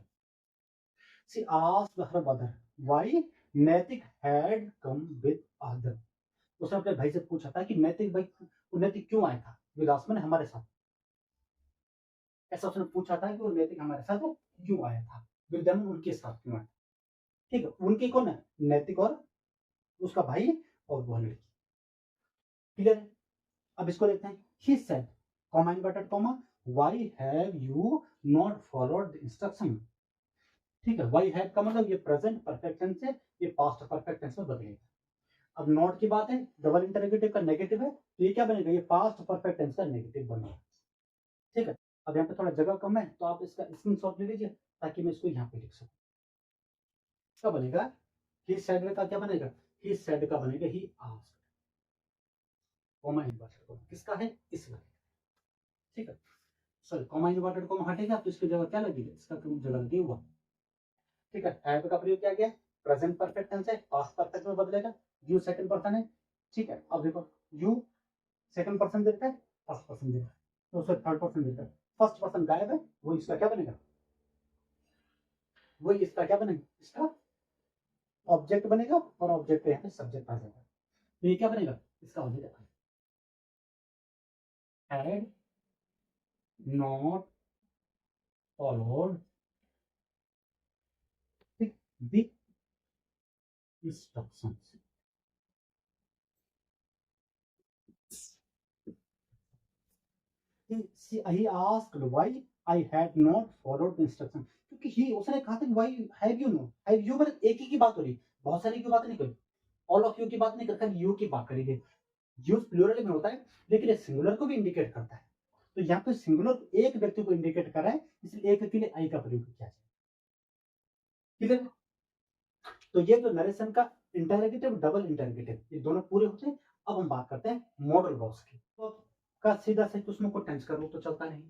She asked her mother why Naitik had come with other, उसने अपने भाई से पूछा था कि नैतिक भाई, नैतिक क्यों आया था विद अस, मैंने हमारे साथ, ऐसा उसने पूछा था कि वो नैतिक हमारे साथ क्यों आया था, विद देम उनके साथ क्यों आया, ठीक है। उनके कौन है, नैतिक और उसका भाई और वो लड़की, क्लियर है। अब इसको देखते हैं, he said comma inverted comma why have you not followed the instruction, ठीक है। व्हाई हैव का मतलब ये प्रेजेंट परफेक्ट टेंस से ये पास्ट परफेक्ट टेंस में बदलेगा। अब नॉट की बात है, डबल इंटरोगेटिव का नेगेटिव है, तो ये क्या बनेगा, ये पास्ट परफेक्ट टेंस का नेगेटिव बनेगा, ठीक है। अब यहाँ पे थोड़ा जगह कम है तो आप इसका स्क्रीनशॉट ले लीजिए ताकि मैं इसको यहाँ पे लिख सकूं। क्या बनेगा, ही सेड का क्या बनेगा, ही सेड का बनेगा he asked, comma inverted comma किसका है, इसका, ठीक है। सॉरी, कॉमा इन्वर्टेड कॉमा हटेगा तो इसकी जगह क्या लगेगा, इसका जगह लगी हुआ, ठीक है। हैव का प्रयोग किया गया, प्रेजेंट परफेक्ट टेंस है, पास्ट परफेक्ट में बदलेगा, यू सेकंड पर्सन है, ठीक है। अब देखो यू सेकंड पर्सन देता है, फर्स्ट पर्सन देता है, तो सॉरी थर्ड पर्सन देता है, फर्स्ट पर्सन गायब है, वो इसका क्या बनेगा, वो इसका क्या बनेगा, इसका ऑब्जेक्ट बनेगा, और ऑब्जेक्ट पे यहाँ पे सब्जेक्ट आ जाएगा, तो ये क्या बनेगा, इसका हो जाएगा had not followed the instructions. He asked why I had not followed the instruction, क्योंकि ही उसने कहा था why have you not, have you मतलब एक ही की बात हो रही, बहुत सारी की बात नहीं करी, ऑल ऑफ यू की बात नहीं करता, यू की बात करी गई। यूज प्लूरल में होता है लेकिन ये सिंगुलर को भी इंडिकेट करता है, तो यहाँ पे सिंगुलर एक व्यक्ति को इंडिकेट कर रहा है, इसलिए एक के लिए आई का प्रयोग किया जाए, क्लियर। तो ये जो नरेशन का इंटरोगेटिव डबल इंटरोगेटिव ये दोनों पूरे होते हैं। अब हम बात करते हैं मॉडल वर्ब्स की, तो का सीधा से उसमें को टेंस करो तो चलता नहीं,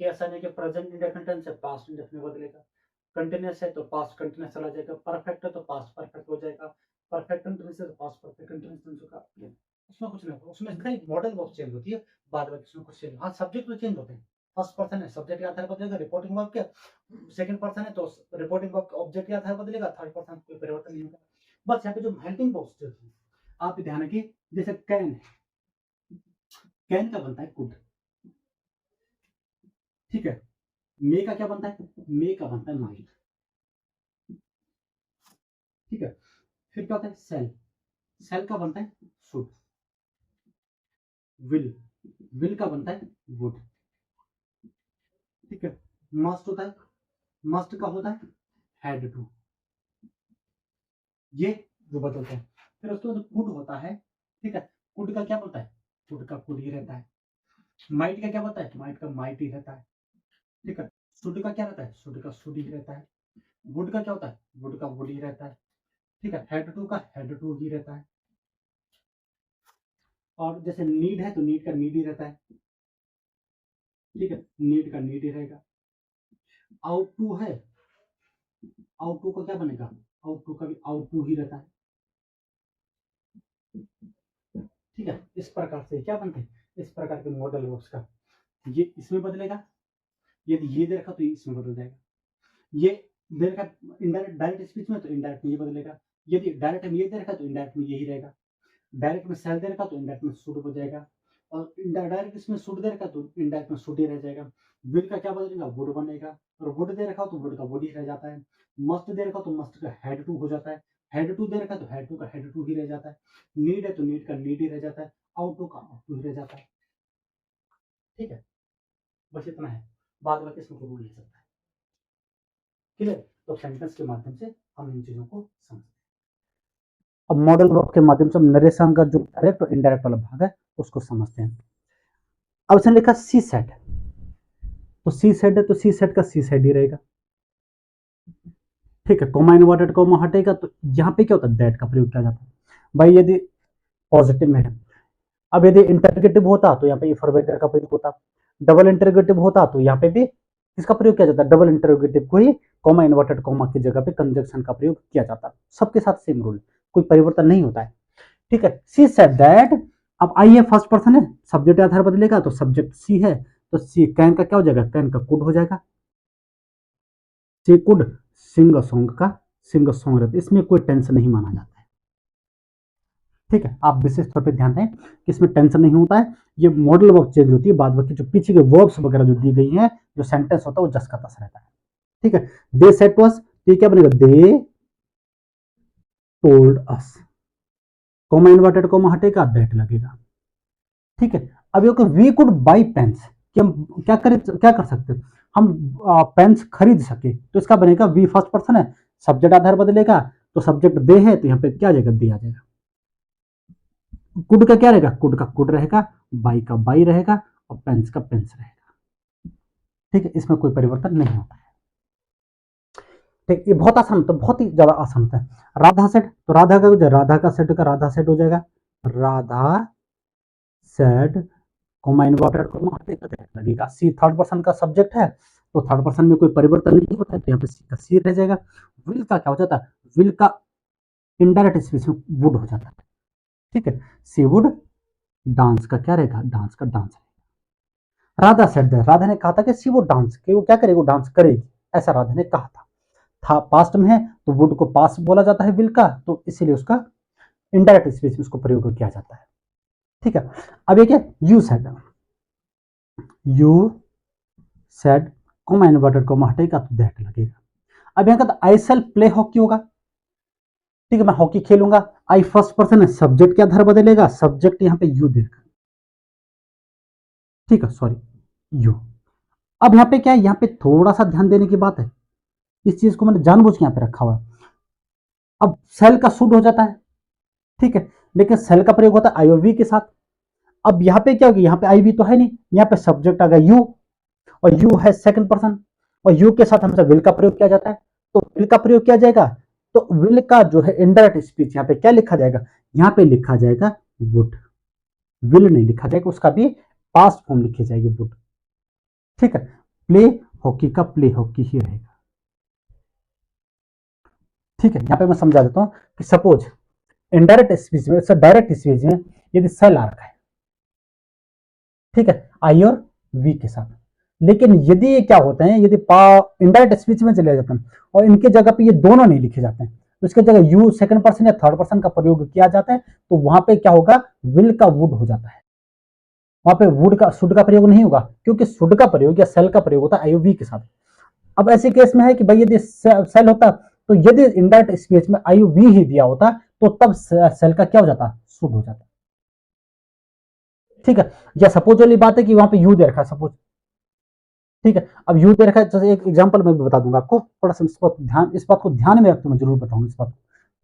कि ऐसा नहीं कि प्रेजेंट इंडेफिनिट टेंस है पास्ट इंडेफिनिट बदलेगा, कंटिन्यूअस है तो पास्ट कंटिन्यूअस चला जाएगा, परफेक्ट है तो पास्ट परफेक्ट हो जाएगा, परफेक्ट कंटिन्यूअस है तो पास्ट परफेक्ट कंटिन्यूअस होगा, उसमें कुछ नहीं होगा, उसमें खाली मॉडल वर्ब चेंज होती है, बाद में उसमें कुछ चेंज, हाँ सब्जेक्ट तो चेंज होते हैं, फर्स्ट पर्सन है सब्जेक्ट के आधार पर बदलेगा, रिपोर्टिंग वर्ब के, सेकंड पर्सन है तो रिपोर्टिंग वर्ब ऑब्जेक्ट के आधार पर बदलेगा, थर्ड पर्सन कोई परिवर्तन नहीं होगा। बस यहाँ पे जो हेल्पिंग वर्ब्स होती है आप ध्यान रखिए, जैसे कैन है, कैन का बनता है कुड, ठीक है। मे का क्या बनता है, मे का बनता है माइट, ठीक है। फिर क्या होता है सेल, सेल का बनता है शुड, विल, विल का बनता है वुड, ठीक है। मस्ट होता है, मस्ट का होता है हैड टू, ये जो बदलते हैं। फिर उसके बाद कुड होता है, ठीक है, कुड का क्या बनता है, कुड का कुड ही रहता है। माइट का क्या बनता है, माइट का माइट ही रहता है, ठीक है। शुड का क्या रहता है, शुड का शुड ही रहता है। वुड का क्या होता है, वुड का वुड ही रहता है, ठीक है। हेड टू का हेड टू ही रहता है, और जैसे नीड है तो नीड का नीड ही रहता है, ठीक है, नीड का नीड ही रहेगा। आउट टू है, आउट टू का क्या बनेगा, आउट टू का भी आउट टू ही रहता है, ठीक है। इस प्रकार से क्या बनते हैं, इस प्रकार के मॉडल वर्ब्स का ये इसमें बदलेगा, यदि ये दे रखा तो इसमें बदल जाएगा, ये दे रखा इनडायरेक्ट डायरेक्ट स्पीच में तो इनडायरेक्ट में ये बदलेगा, यदि डायरेक्ट में ये दे रखा तो इनडायरेक्ट में यही रहेगा, डायरेक्ट में सेल दे रखा तो इनडायरेक्ट में शुड हो जाएगा, और डायरेक्ट इसमें शुड दे रखा तो इनडायरेक्ट में शुड ही रह जाएगा। विल का क्या बदलेगा, वुड बनेगा, और वुड दे रखा तो वुड का वुड ही रह जाता है। मस्ट दे रखा तो मस्ट का हैड टू हो जाता है, हेड टू दे रखा है तो हेड टू का हेड टू ही रह जाता है, नीड है तो नीड का नीड ही रह जाता है, आउट टू का आउट टू ही रह जाता है। ठीक है, बस इतना है, बाद में इसमें कोई रूल नहीं सकता है। क्लियर? तो सेंटेंस के माध्यम से हम इन चीजों को समझते हैं। अब मॉडल वर्ब के माध्यम से हम नरेशन का जो डायरेक्ट और इनडायरेक्ट वाला भाग है उसको समझते हैं। अब इसने लिखा सी सेट, तो सी सेट है तो सी सेट का सी सेट ही रहेगा। ठीक है, कोमा इन्वर्टेड कोमा हटेगा तो यहाँ पे क्या होता है, दैट का प्रयोग किया जाता है। भाई यदि पॉजिटिव में है, अब यदि इंटरगेटिव होता तो यहाँ पे फॉरवर्डर का प्रयोग होता, डबल इंटरगेटिव होता तो यहाँ पे भी इसका प्रयोग किया जाता है, डबल इंटरगेटिव को ही कोमा इन्वर्टेड कोमा की जगह पे कंजंक्शन का प्रयोग किया जाता है। सबके साथ सेम रूल, कोई परिवर्तन नहीं होता है। ठीक है, सी सेड दैट, अब आई है फर्स्ट पर्सन है, सब्जेक्ट आधार बदलेगा तो सब्जेक्ट सी है, तो सी कैन का क्या हो जाएगा, कैन का कुड हो जाएगा। सी कुड सिंग अ सॉन्ग का सिंग अ सॉन्ग रहता है, इसमें कोई टेंशन नहीं माना जाता है। ठीक है, आप विशेष तौर पे ध्यान दें कि इसमें टेंशन नहीं होता है। ये मॉडल वर्ब चेंज होती है, बाद बाकी जो पीछे के वर्ब्स वगैरह जो दी गई हैं, जो सेंटेंस होता है वो जस का तस रहता है। ठीक है, दे सेड टू अस, तो क्या बनेगा, they told us, coma inverted coma हटेगा, दैट लगेगा। ठीक है, अब ये वी कुड बाई पेन्स, कि हम क्या कर सकते हैं, हम पेन्स खरीद सके, तो इसका बनेगा वी फर्स्ट पर्सन है, सब्जेक्ट आधार बदलेगा तो सब्जेक्ट दे है तो यहाँ पे क्या आ जाएगा, दे आ जाएगा। कुड का क्या रहेगा, कुड का कुड रहेगा, बाई का बाई रहेगा और पेंस का पेंस रहेगा। ठीक है, इसमें कोई परिवर्तन नहीं होता है। ठीक, ये बहुत आसान होता है, बहुत ही ज्यादा आसान होता है। राधा सेट, तो राधा का राधा का सेट का राधा सेट हो जाएगा, Radha set coma inverted coma लगेगा। सी थर्ड पर्सन का सब्जेक्ट है तो थर्ड पर्सन में कोई परिवर्तन नहीं होता है, तो यहाँ पे सी का सी रह जाएगा। विल का क्या हो जाता है, विल का इनडायरेक्ट स्पीच में वुड हो जाता है। ठीक है, सी वुड डांस का क्या रहेगा, डांस का डांस रहेगा। राधा सेड, राधा ने कहा था कि सी वुड डांस, कि वो क्या करेगी, वो डांस करेगी, ऐसा राधा ने कहा था पास्ट में है तो वुड को पास्ट बोला जाता है विल का, तो इसीलिए उसका इनडायरेक्ट स्पीच में उसको प्रयोग किया जाता है। ठीक है, अब ये क्या, you said, you said coma inverted coma हटेगा तो दैट लगेगा। अब यहाँ का आई सेल प्ले हॉकी होगा। ठीक है, मैं हॉकी खेलूंगा, आई फर्स्ट पर्सन है, सब्जेक्ट क्या आधार बदलेगा, सब्जेक्ट यहाँ पे यू देगा। ठीक है, सॉरी यू। अब यहाँ पे क्या है, यहाँ पे थोड़ा सा ध्यान देने की बात है, इस चीज को मैंने जानबूझ के यहाँ पे रखा हुआ है। अब सेल का शुड हो जाता है, ठीक है, लेकिन सेल का प्रयोग होता है आई और वी के साथ। अब यहाँ पे क्या होगी, यहाँ पे आई वी तो है नहीं, यहाँ पे सब्जेक्ट आ गया यू और यू है सेकंड पर्सन और यू के साथ हमेशा विल का प्रयोग किया जाता है, तो विल का प्रयोग किया जाएगा, तो विल का जो है इनडायरेक्ट स्पीच यहाँ पे क्या लिखा जाएगा, यहाँ पे लिखा जाएगा वुड, विल नहीं लिखा जाएगा, उसका भी पास्ट फॉर्म लिखी जाएगी वुड। ठीक है, प्ले हॉकी का प्ले हॉकी ही रहेगा। ठीक है, यहाँ पे मैं समझा देता हूं कि सपोज इनडायरेक्ट स्पीच में, डायरेक्ट स्पीच में यदि सेल आ रखा है, ठीक है, आई और वी के साथ, लेकिन यदि ये क्या होते हैं, यदि इनडायरेक्ट स्पीच में चले जाते हैं और इनके जगह पे ये दोनों नहीं लिखे जाते हैं, तो इसके जगह यू सेकंड पर्सन या थर्ड पर्सन का प्रयोग किया जाता है, तो वहां पे क्या होगा, विल का वुड हो जाता है, वहां पे वुड का शुड का प्रयोग नहीं होगा, क्योंकि शुड का प्रयोग या सेल का प्रयोग होता है आई और वी के साथ। अब ऐसे केस में है कि भाई यदि सेल होता, तो यदि इनडायरेक्ट स्पीच में आई वी ही दिया होता तो तब सेल का क्या हो जाता, शुड हो जाता। ठीक है, या सपोज वाली बात है कि वहां पे यू दे रखा है, सपोज, ठीक है, अब यू दे रखा है, जैसे एक एग्जांपल मैं भी बता दूंगा आपको, थोड़ा सा इस बात को ध्यान में रखते मैं जरूर बताऊंगा इस बात को।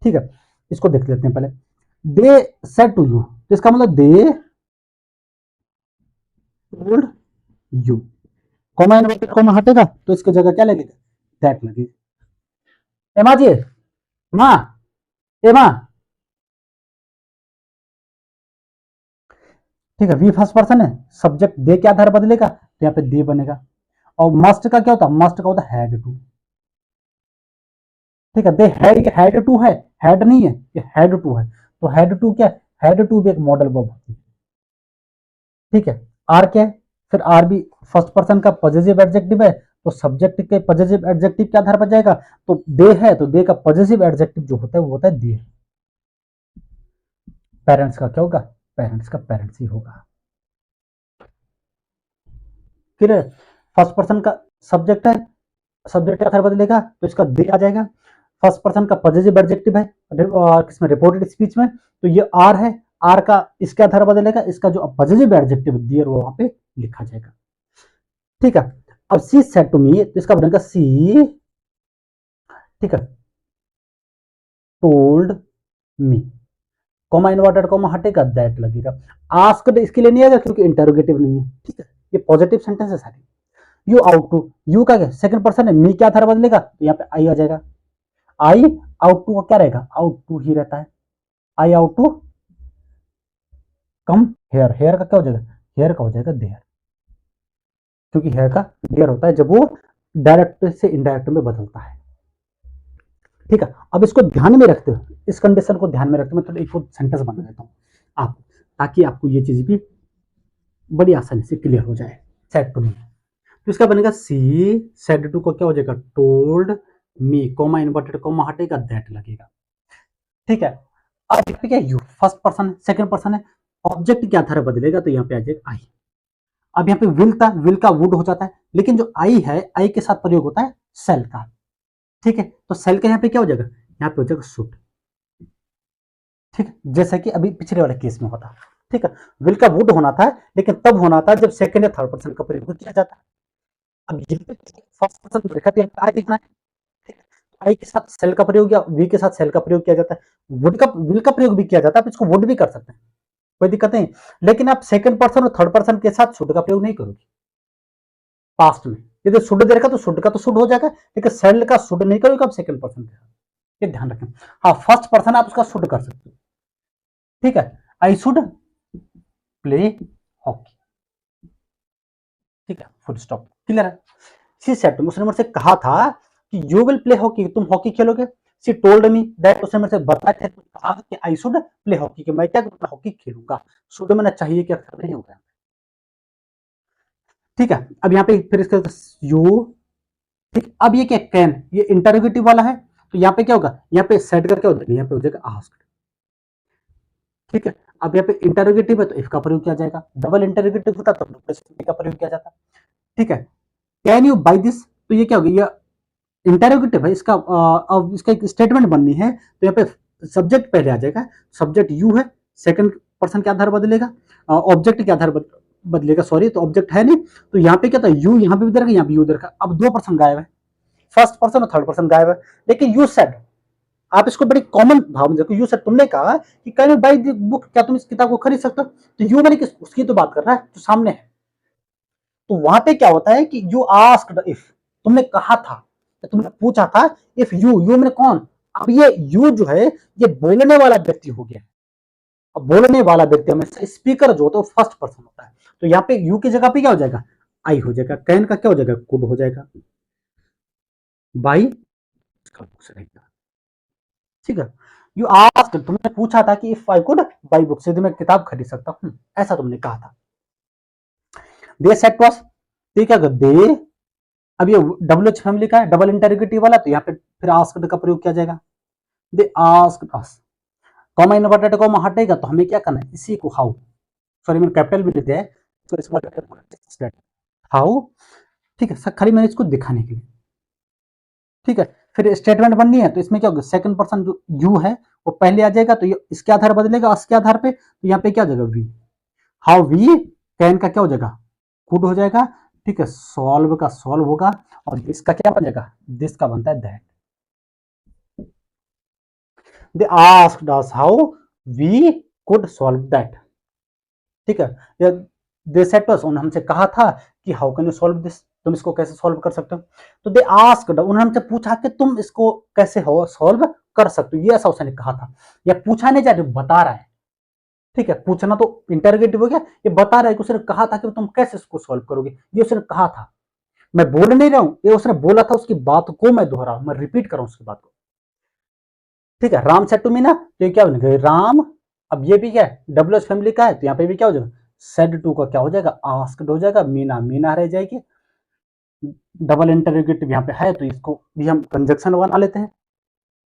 ठीक है, इसको देख लेते हैं पहले, दे सेड टू यू, तो इसका मतलब they told you, comma inverted comma हटेगा तो इसकी जगह क्या लगेगा, दैट लगेगा। एमा जी, माँ, एमा, ठीक है, वी फर्स्ट पर्सन है, सब्जेक्ट दे के आधार बदलेगा तो यहाँ पे दे बनेगा, और मस्ट का क्या होता है, मस्ट का होता है हैड टू। ठीक है, दे हैड टू है, हैड नहीं है, ये हैड टू है, तो हैड टू क्या, हैड टू भी एक मॉडल वर्ब होती है। ठीक है, आर क्या है, फिर आर भी फर्स्ट पर्सन का पॉजिटिव एडजेक्टिव है, तो सब्जेक्ट के पॉजिटिव एडजेक्टिव के आधार पर जाएगा, तो दे है तो दे का पॉजिटिव एडजेक्टिव जो होता है वो होता है दे। पेरेंट्स का क्या होगा, पेरेंट्स का पेरेंट्स ही होगा। फिर फर्स्ट पर्सन का सब्जेक्ट है, सब्जेक्ट का आधार बदलेगा तो इसका दे आ जाएगा, फर्स्ट पर्सन का पॉजिटिव एडजेक्टिव है किसमें, रिपोर्टेड स्पीच में, तो ये आर है, आर का इसके आधार बदलेगा, इसका जो पॉजिटिव एडजेक्टिव दियर वो वहां पे लिखा जाएगा। ठीक है, अब सी सेड टू मी, तो इसका बनेगा सी, ठीक है, told me, comma inverted comma हटेगा, दैट लगेगा। आस्क्ड इसके लिए नहीं आएगा क्योंकि इंटरोगेटिव नहीं है। ठीक है, ये पॉजिटिव सेंटेंस है सारी। यू आउट टू, यू का क्या सेकंड पर्सन है, मी क्या आधार बदलेगा, तो यहाँ पे आई आ जाएगा। आई आउट टू क्या रहेगा, आउट टू ही रहता है। I ought to come here, here का क्या हो जाएगा, हेयर का हो जाएगा देयर, क्योंकि हेयर का देयर होता है जब वो डायरेक्ट से इनडायरेक्ट में बदलता है। ठीक है, अब इसको ध्यान में रखते हुए, इस कंडीशन को ध्यान में रखते हुए मैं थोड़ा एक सेंटेंस बना देता हूँ आपको, ताकि आपको ये चीज भी बड़ी आसानी से क्लियर हो जाए। सेड टू मी, तो इसका बनेगा सी सेड टू को क्या हो जाएगा, told me, comma inverted comma हटेगा, दैट लगेगा। ठीक है, अब क्या यू फर्स्ट पर्सन है, सेकंड पर्सन है, ऑब्जेक्ट क्या आधार बदलेगा, तो यहाँ पे आ जाएगा आई। अब यहाँ पे विल था, विल का वुड हो जाता है, लेकिन जो आई है, आई के साथ प्रयोग होता है सेल का। ठीक है, तो सेल का यहाँ पे क्या हो जाएगा, यहाँ पे हो जाएगा शुड। ठीक है, जैसा कि अभी पिछले वाले केस में होता। ठीक है, विल का वुड होना था, लेकिन तब होना था जब सेकंड या थर्ड पर्सन का प्रयोग किया जाता है। अब फर्स्ट पर्सन देखा तो आई लिखना है। ठीक है, आई के साथ सेल का प्रयोग या वी के साथ सेल का प्रयोग किया जाता है, वुड का विल का प्रयोग भी किया जाता है, आप इसको वुड भी कर सकते हैं, कोई दिक्कत नहीं। लेकिन आप सेकंड पर्सन और थर्ड पर्सन के साथ शुड का प्रयोग नहीं करोगे पास्ट में। यदि शुड दे रखा तो शुड का तो शुड हो जाएगा, लेकिन सेल का शुड नहीं करोगे आप सेकंड पर्सन के साथ, ये ध्यान रखें। हाँ, फर्स्ट पर्सन आप उसका शुड कर सकते हो। ठीक है, आई शुड प्ले हॉकी। ठीक है, फुल स्टॉप, क्लियर है। सी सेड, उसने मुझसे कहा था कि यू विल प्ले हॉकी, तुम हॉकी खेलोगे। सी टोल्ड मी दैट, उसने मुझसे बताया था कहा कि आई शुड प्ले हॉकी, कि मैं क्या करूंगा, हॉकी खेलूंगा। शुड मैंने चाहिए क्या नहीं होगा। ठीक है, अब यहाँ पे फिर इसका यू, ठीक, अब ये क्या कैन, ये इंटरोगेटिव वाला है, तो यहाँ पे क्या होगा, यहाँ पे सेड का क्या हो जाएगा, यहाँ पे हो जाएगा आस्क्ड। ठीक है, अब यहाँ पे इंटरोगेटिव है तो इफ का प्रयोग किया जाएगा, डबल इंटरोगेटिव होता तो का प्रयोग किया जाता। ठीक है, कैन यू बाई दिस, तो ये क्या होगा, ये इंटरोगेटिव है, इसका अब इसका एक स्टेटमेंट बननी है, तो यहाँ पे सब्जेक्ट पहले आ जाएगा, सब्जेक्ट यू है, सेकंड पर्सन के आधार बदलेगा, ऑब्जेक्ट के आधार बदलेगा, सॉरी, तो ऑब्जेक्ट है नहीं, तो यहाँ पे क्या था, यू यहाँ पे भी दे रखा, यहाँ पे यू दे रखा। अब दो पर्सन गायब है, फर्स्ट पर्सन और थर्ड पर्सन गायब है, लेकिन यू सेड, आप इसको बड़ी कॉमन भाव में देखो, यू सेड, तुमने कहा कि can you by the book, क्या तुम इस किताब को खरीद सकते हो, तो यू मैंने किस उसकी तो बात कर रहा है जो सामने है। तो वहां पे क्या होता है कि यू आस्क्ड इफ, तुमने कहा था, तुमने पूछा था, इफ यू, यू मैंने कौन, अब ये यू जो है ये बोलने वाला व्यक्ति हो गया। अब बोलने वाला व्यक्ति हमेशा स्पीकर जो होता है वो फर्स्ट पर्सन होता है, तो यहाँ पे यू की जगह पे क्या हो जाएगा, आई हो जाएगा। कैन का क्या हो जाएगा, कुड हो जाएगा। बाई, ठीक है, यू आस्क्ड, तुमने पूछा था कि if I could by book, से मैं किताब खरीद सकता हूं, ऐसा तुमने कहा था। दे सेड टू अस, ठीक है, दे, अब ये WH फैमिली का है, डबल इंटरोगेटिव वाला, तो यहाँ पे फिर आस्क्ड का प्रयोग किया जाएगा। दे आस्क्ड अस, कॉमा इन्वर्टेड कॉमा हटेगा, तो हमें क्या करना है, इसी को हाउ, सॉरी मैंने कैपिटल भी लिखा है, तो इसको हाउ, ठीक है, खाली मैंने इसको दिखाने के लिए। ठीक है, फिर स्टेटमेंट बननी है, तो इसमें क्या होगा, सेकंड पर्सन जो यू है वो पहले आ जाएगा, तो ये इसके आधार बदलेगा, इसके आधार पे, तो यहाँ पे क्या हो जाएगा, वी, हाउ वी कैन का क्या हो जाएगा, कुड हो जाएगा। ठीक है, सॉल्व का सॉल्व होगा, और दिस का क्या बन जाएगा, दिस का बनता है that. They asked us how we could solve that. ठीक है, दे सेड टू अस, उन्होंने हमसे कहा था कि how can you solve this, तुम इसको कैसे सॉल्व कर सकते हो। तो दे आस्क्ड, उन्होंने हमसे पूछा कि तुम इसको कैसे हो सॉल्व कर सकते हो, ये ऐसा उसने कहा था। या पूछा नहीं जा रहा, बता रहा है। ठीक है, पूछना तो इंटरोगेटिव हो गया, ये बता रहा है कि उसने कहा था कि तुम कैसे इसको सॉल्व करोगे, ये उसने कहा था। मैं बोल नहीं रहा हूं, ये उसने बोला था, उसकी बात को मैं दोहरा हूं, मैं रिपीट कर रहा हूं उसकी बात को। ठीक है, राम सेड टू मी ना, तो ये क्या बनेगा, राम, अब ये भी क्या है, WH फैमिली का है, तो यहाँ पे भी क्या हो जाएगा, सेड टू का क्या हो जाएगा, आस्क्ड हो जाएगा, मीना मीना रह जाएगी। डबल इंटरोगेटिव यहाँ पे है, तो इसको भी हम कंजक्शन बना लेते हैं।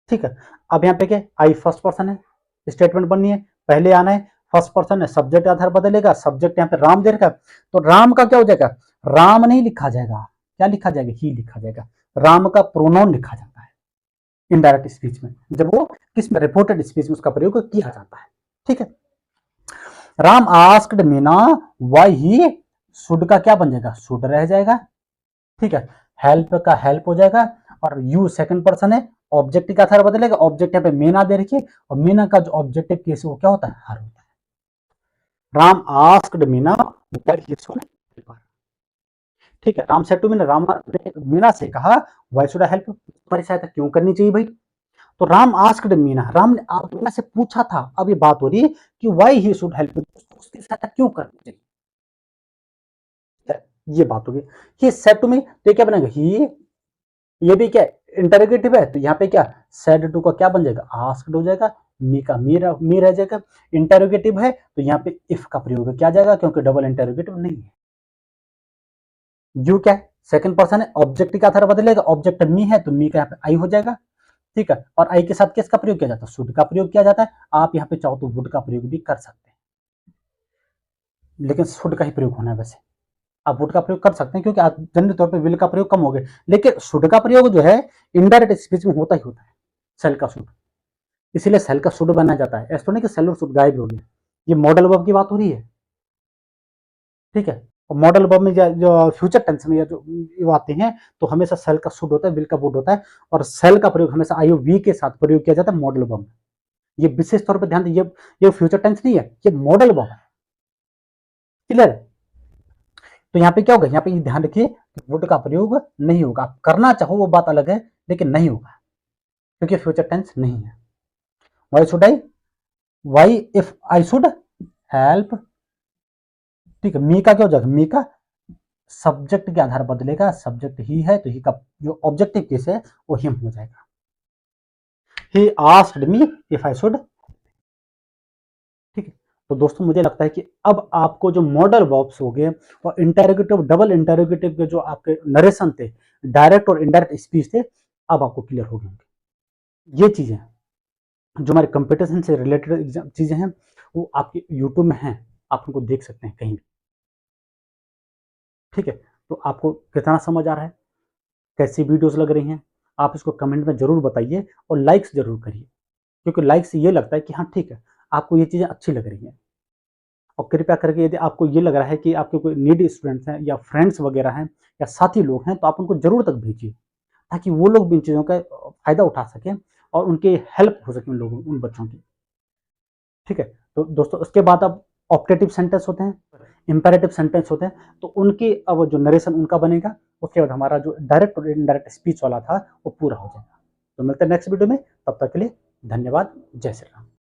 ठीक है, अब यहाँ पे क्या, आई फर्स्ट पर्सन है, स्टेटमेंट बननी है, पहले आना है, फर्स्ट पर्सन है, सब्जेक्ट आधार बदलेगा, सब्जेक्ट यहाँ पे राम दे रखा, तो राम का क्या हो जाएगा, राम नहीं लिखा जाएगा, क्या लिखा जाएगा, ही लिखा जाएगा। राम का प्रोनाउन लिखा जाता है, इनडायरेक्ट स्पीच में, जब वो किस में, रिपोर्टेड स्पीच में उसका प्रयोग किया जाता है। ठीक है, Ram asked Meena why he should का क्या बन जाएगा, शुड रह जाएगा। ठीक है, हेल्प का हेल्प हो जाएगा, और यू सेकंड पर्सन है, ऑब्जेक्टिव का आधार बदलेगा, ऑब्जेक्ट यहाँ पे मीना दे रखिए, और मीना का जो ऑब्जेक्टिव केस वो क्या होता है, हर होता है। Ram asked Meena why he should help. ठीक है, राम सेड टू मीना, राम ने मीना से कहा व्हाई शुड आई हेल्प, तुम्हारी सहायता क्यों करनी चाहिए भाई। तो राम आस्क्ड मीना, राम ने मीना से पूछा था, अब ये बात हो रही है कि व्हाई ही शुड हेल्प, उसकी सहायता क्यों करनी चाहिए, ये बात होगी। ही सेड टू मी, तो ये क्या बनेगा, ही, ये भी क्या इंटरोगेटिव है, तो यहाँ पे क्या सेड टू का क्या बन जाएगा, आस्क्ड हो जाएगा, मी का मी रह जाएगा। इंटरोगेटिव है तो यहाँ पे इफ का प्रयोग क्या जाएगा, क्योंकि डबल इंटरोगेटिव नहीं है। यू क्या है, सेकंड पर्सन है, ऑब्जेक्ट का आधार बदलेगा, ऑब्जेक्ट मी है तो मी का यहाँ पे आई हो जाएगा। ठीक है, और आई के साथ किसका प्रयोग किया जाता है, शुड का प्रयोग किया जाता है। आप यहाँ पे चाहो तो वुड का प्रयोग भी कर सकते हैं, लेकिन शुड का ही प्रयोग होना है। वैसे आप वुड का प्रयोग कर सकते हैं, क्योंकि आप जनरल तौर पे विल का प्रयोग कम हो गया, लेकिन शुड का प्रयोग जो है इनडायरेक्ट स्पीच में होता ही होता है, सेल का शुड, इसीलिए सेल का शुड बनाया जाता है। ऐसा तो नहीं कि सेल और शुड गायब हो गया, ये मॉडल वर्ब की बात हो रही है। ठीक है, और मॉडल वर्ब में जो फ्यूचर टेंस में जो आते हैं तो हमेशा सेल का शुड होता है, विल का वुड होता है, और सेल का प्रयोग हमेशा आई वी के साथ प्रयोग किया जाता है मॉडल वर्ब में। ये विशेष तौर पर ध्यान दीजिए, ये फ्यूचर टेंस नहीं है, ये मॉडल वर्ब है। क्लियर है, तो यहाँ पे क्या होगा, यहाँ पे ध्यान रखिए कि वुड का प्रयोग नहीं होगा, आप करना चाहो वो बात अलग है, लेकिन नहीं होगा, क्योंकि फ्यूचर टेंस नहीं है। Why should I, why if I should help. ठीक है, मी का क्या हो जाएगा, मी का सब्जेक्ट के आधार बदलेगा, सब्जेक्ट ही है तो ही का जो ऑब्जेक्टिव केस है वो हिम हो जाएगा। He asked me if I should. ठीक है, तो दोस्तों मुझे लगता है कि अब आपको जो मॉडल वर्ब्स हो गए और इंटरोगेटिव, डबल इंटरोगेटिव के जो आपके नरेशन थे, डायरेक्ट और इनडायरेक्ट स्पीच थे, अब आपको क्लियर हो गए। ये चीजें जो हमारे कंपटीशन से रिलेटेड चीजें हैं वो आपके यूट्यूब में हैं, आप उनको देख सकते हैं कहीं भी। ठीक है, तो आपको कितना समझ आ रहा है, कैसी वीडियोस लग रही हैं, आप इसको कमेंट में जरूर बताइए, और लाइक्स जरूर करिए, क्योंकि लाइक से ये लगता है कि हाँ ठीक है, आपको ये चीज़ें अच्छी लग रही हैं। और कृपया करके यदि आपको ये लग रहा है कि आपके कोई नीडी स्टूडेंट्स हैं या फ्रेंड्स वगैरह हैं या साथी लोग हैं, तो आप उनको जरूर तक भेजिए, ताकि वो लोग भी इन चीज़ों का फायदा उठा सकें और उनकी हेल्प हो सके उन लोगों, उन बच्चों की। ठीक है, तो दोस्तों उसके बाद अब ऑप्टेटिव सेंटेंस होते हैं, इंपेरेटिव सेंटेंस होते हैं, तो उनकी अब जो नरेशन उनका बनेगा, उसके बाद हमारा जो डायरेक्ट और इनडायरेक्ट स्पीच वाला था वो पूरा हो जाएगा। तो मिलते हैं नेक्स्ट वीडियो में, तब तक के लिए धन्यवाद, जय श्री राम।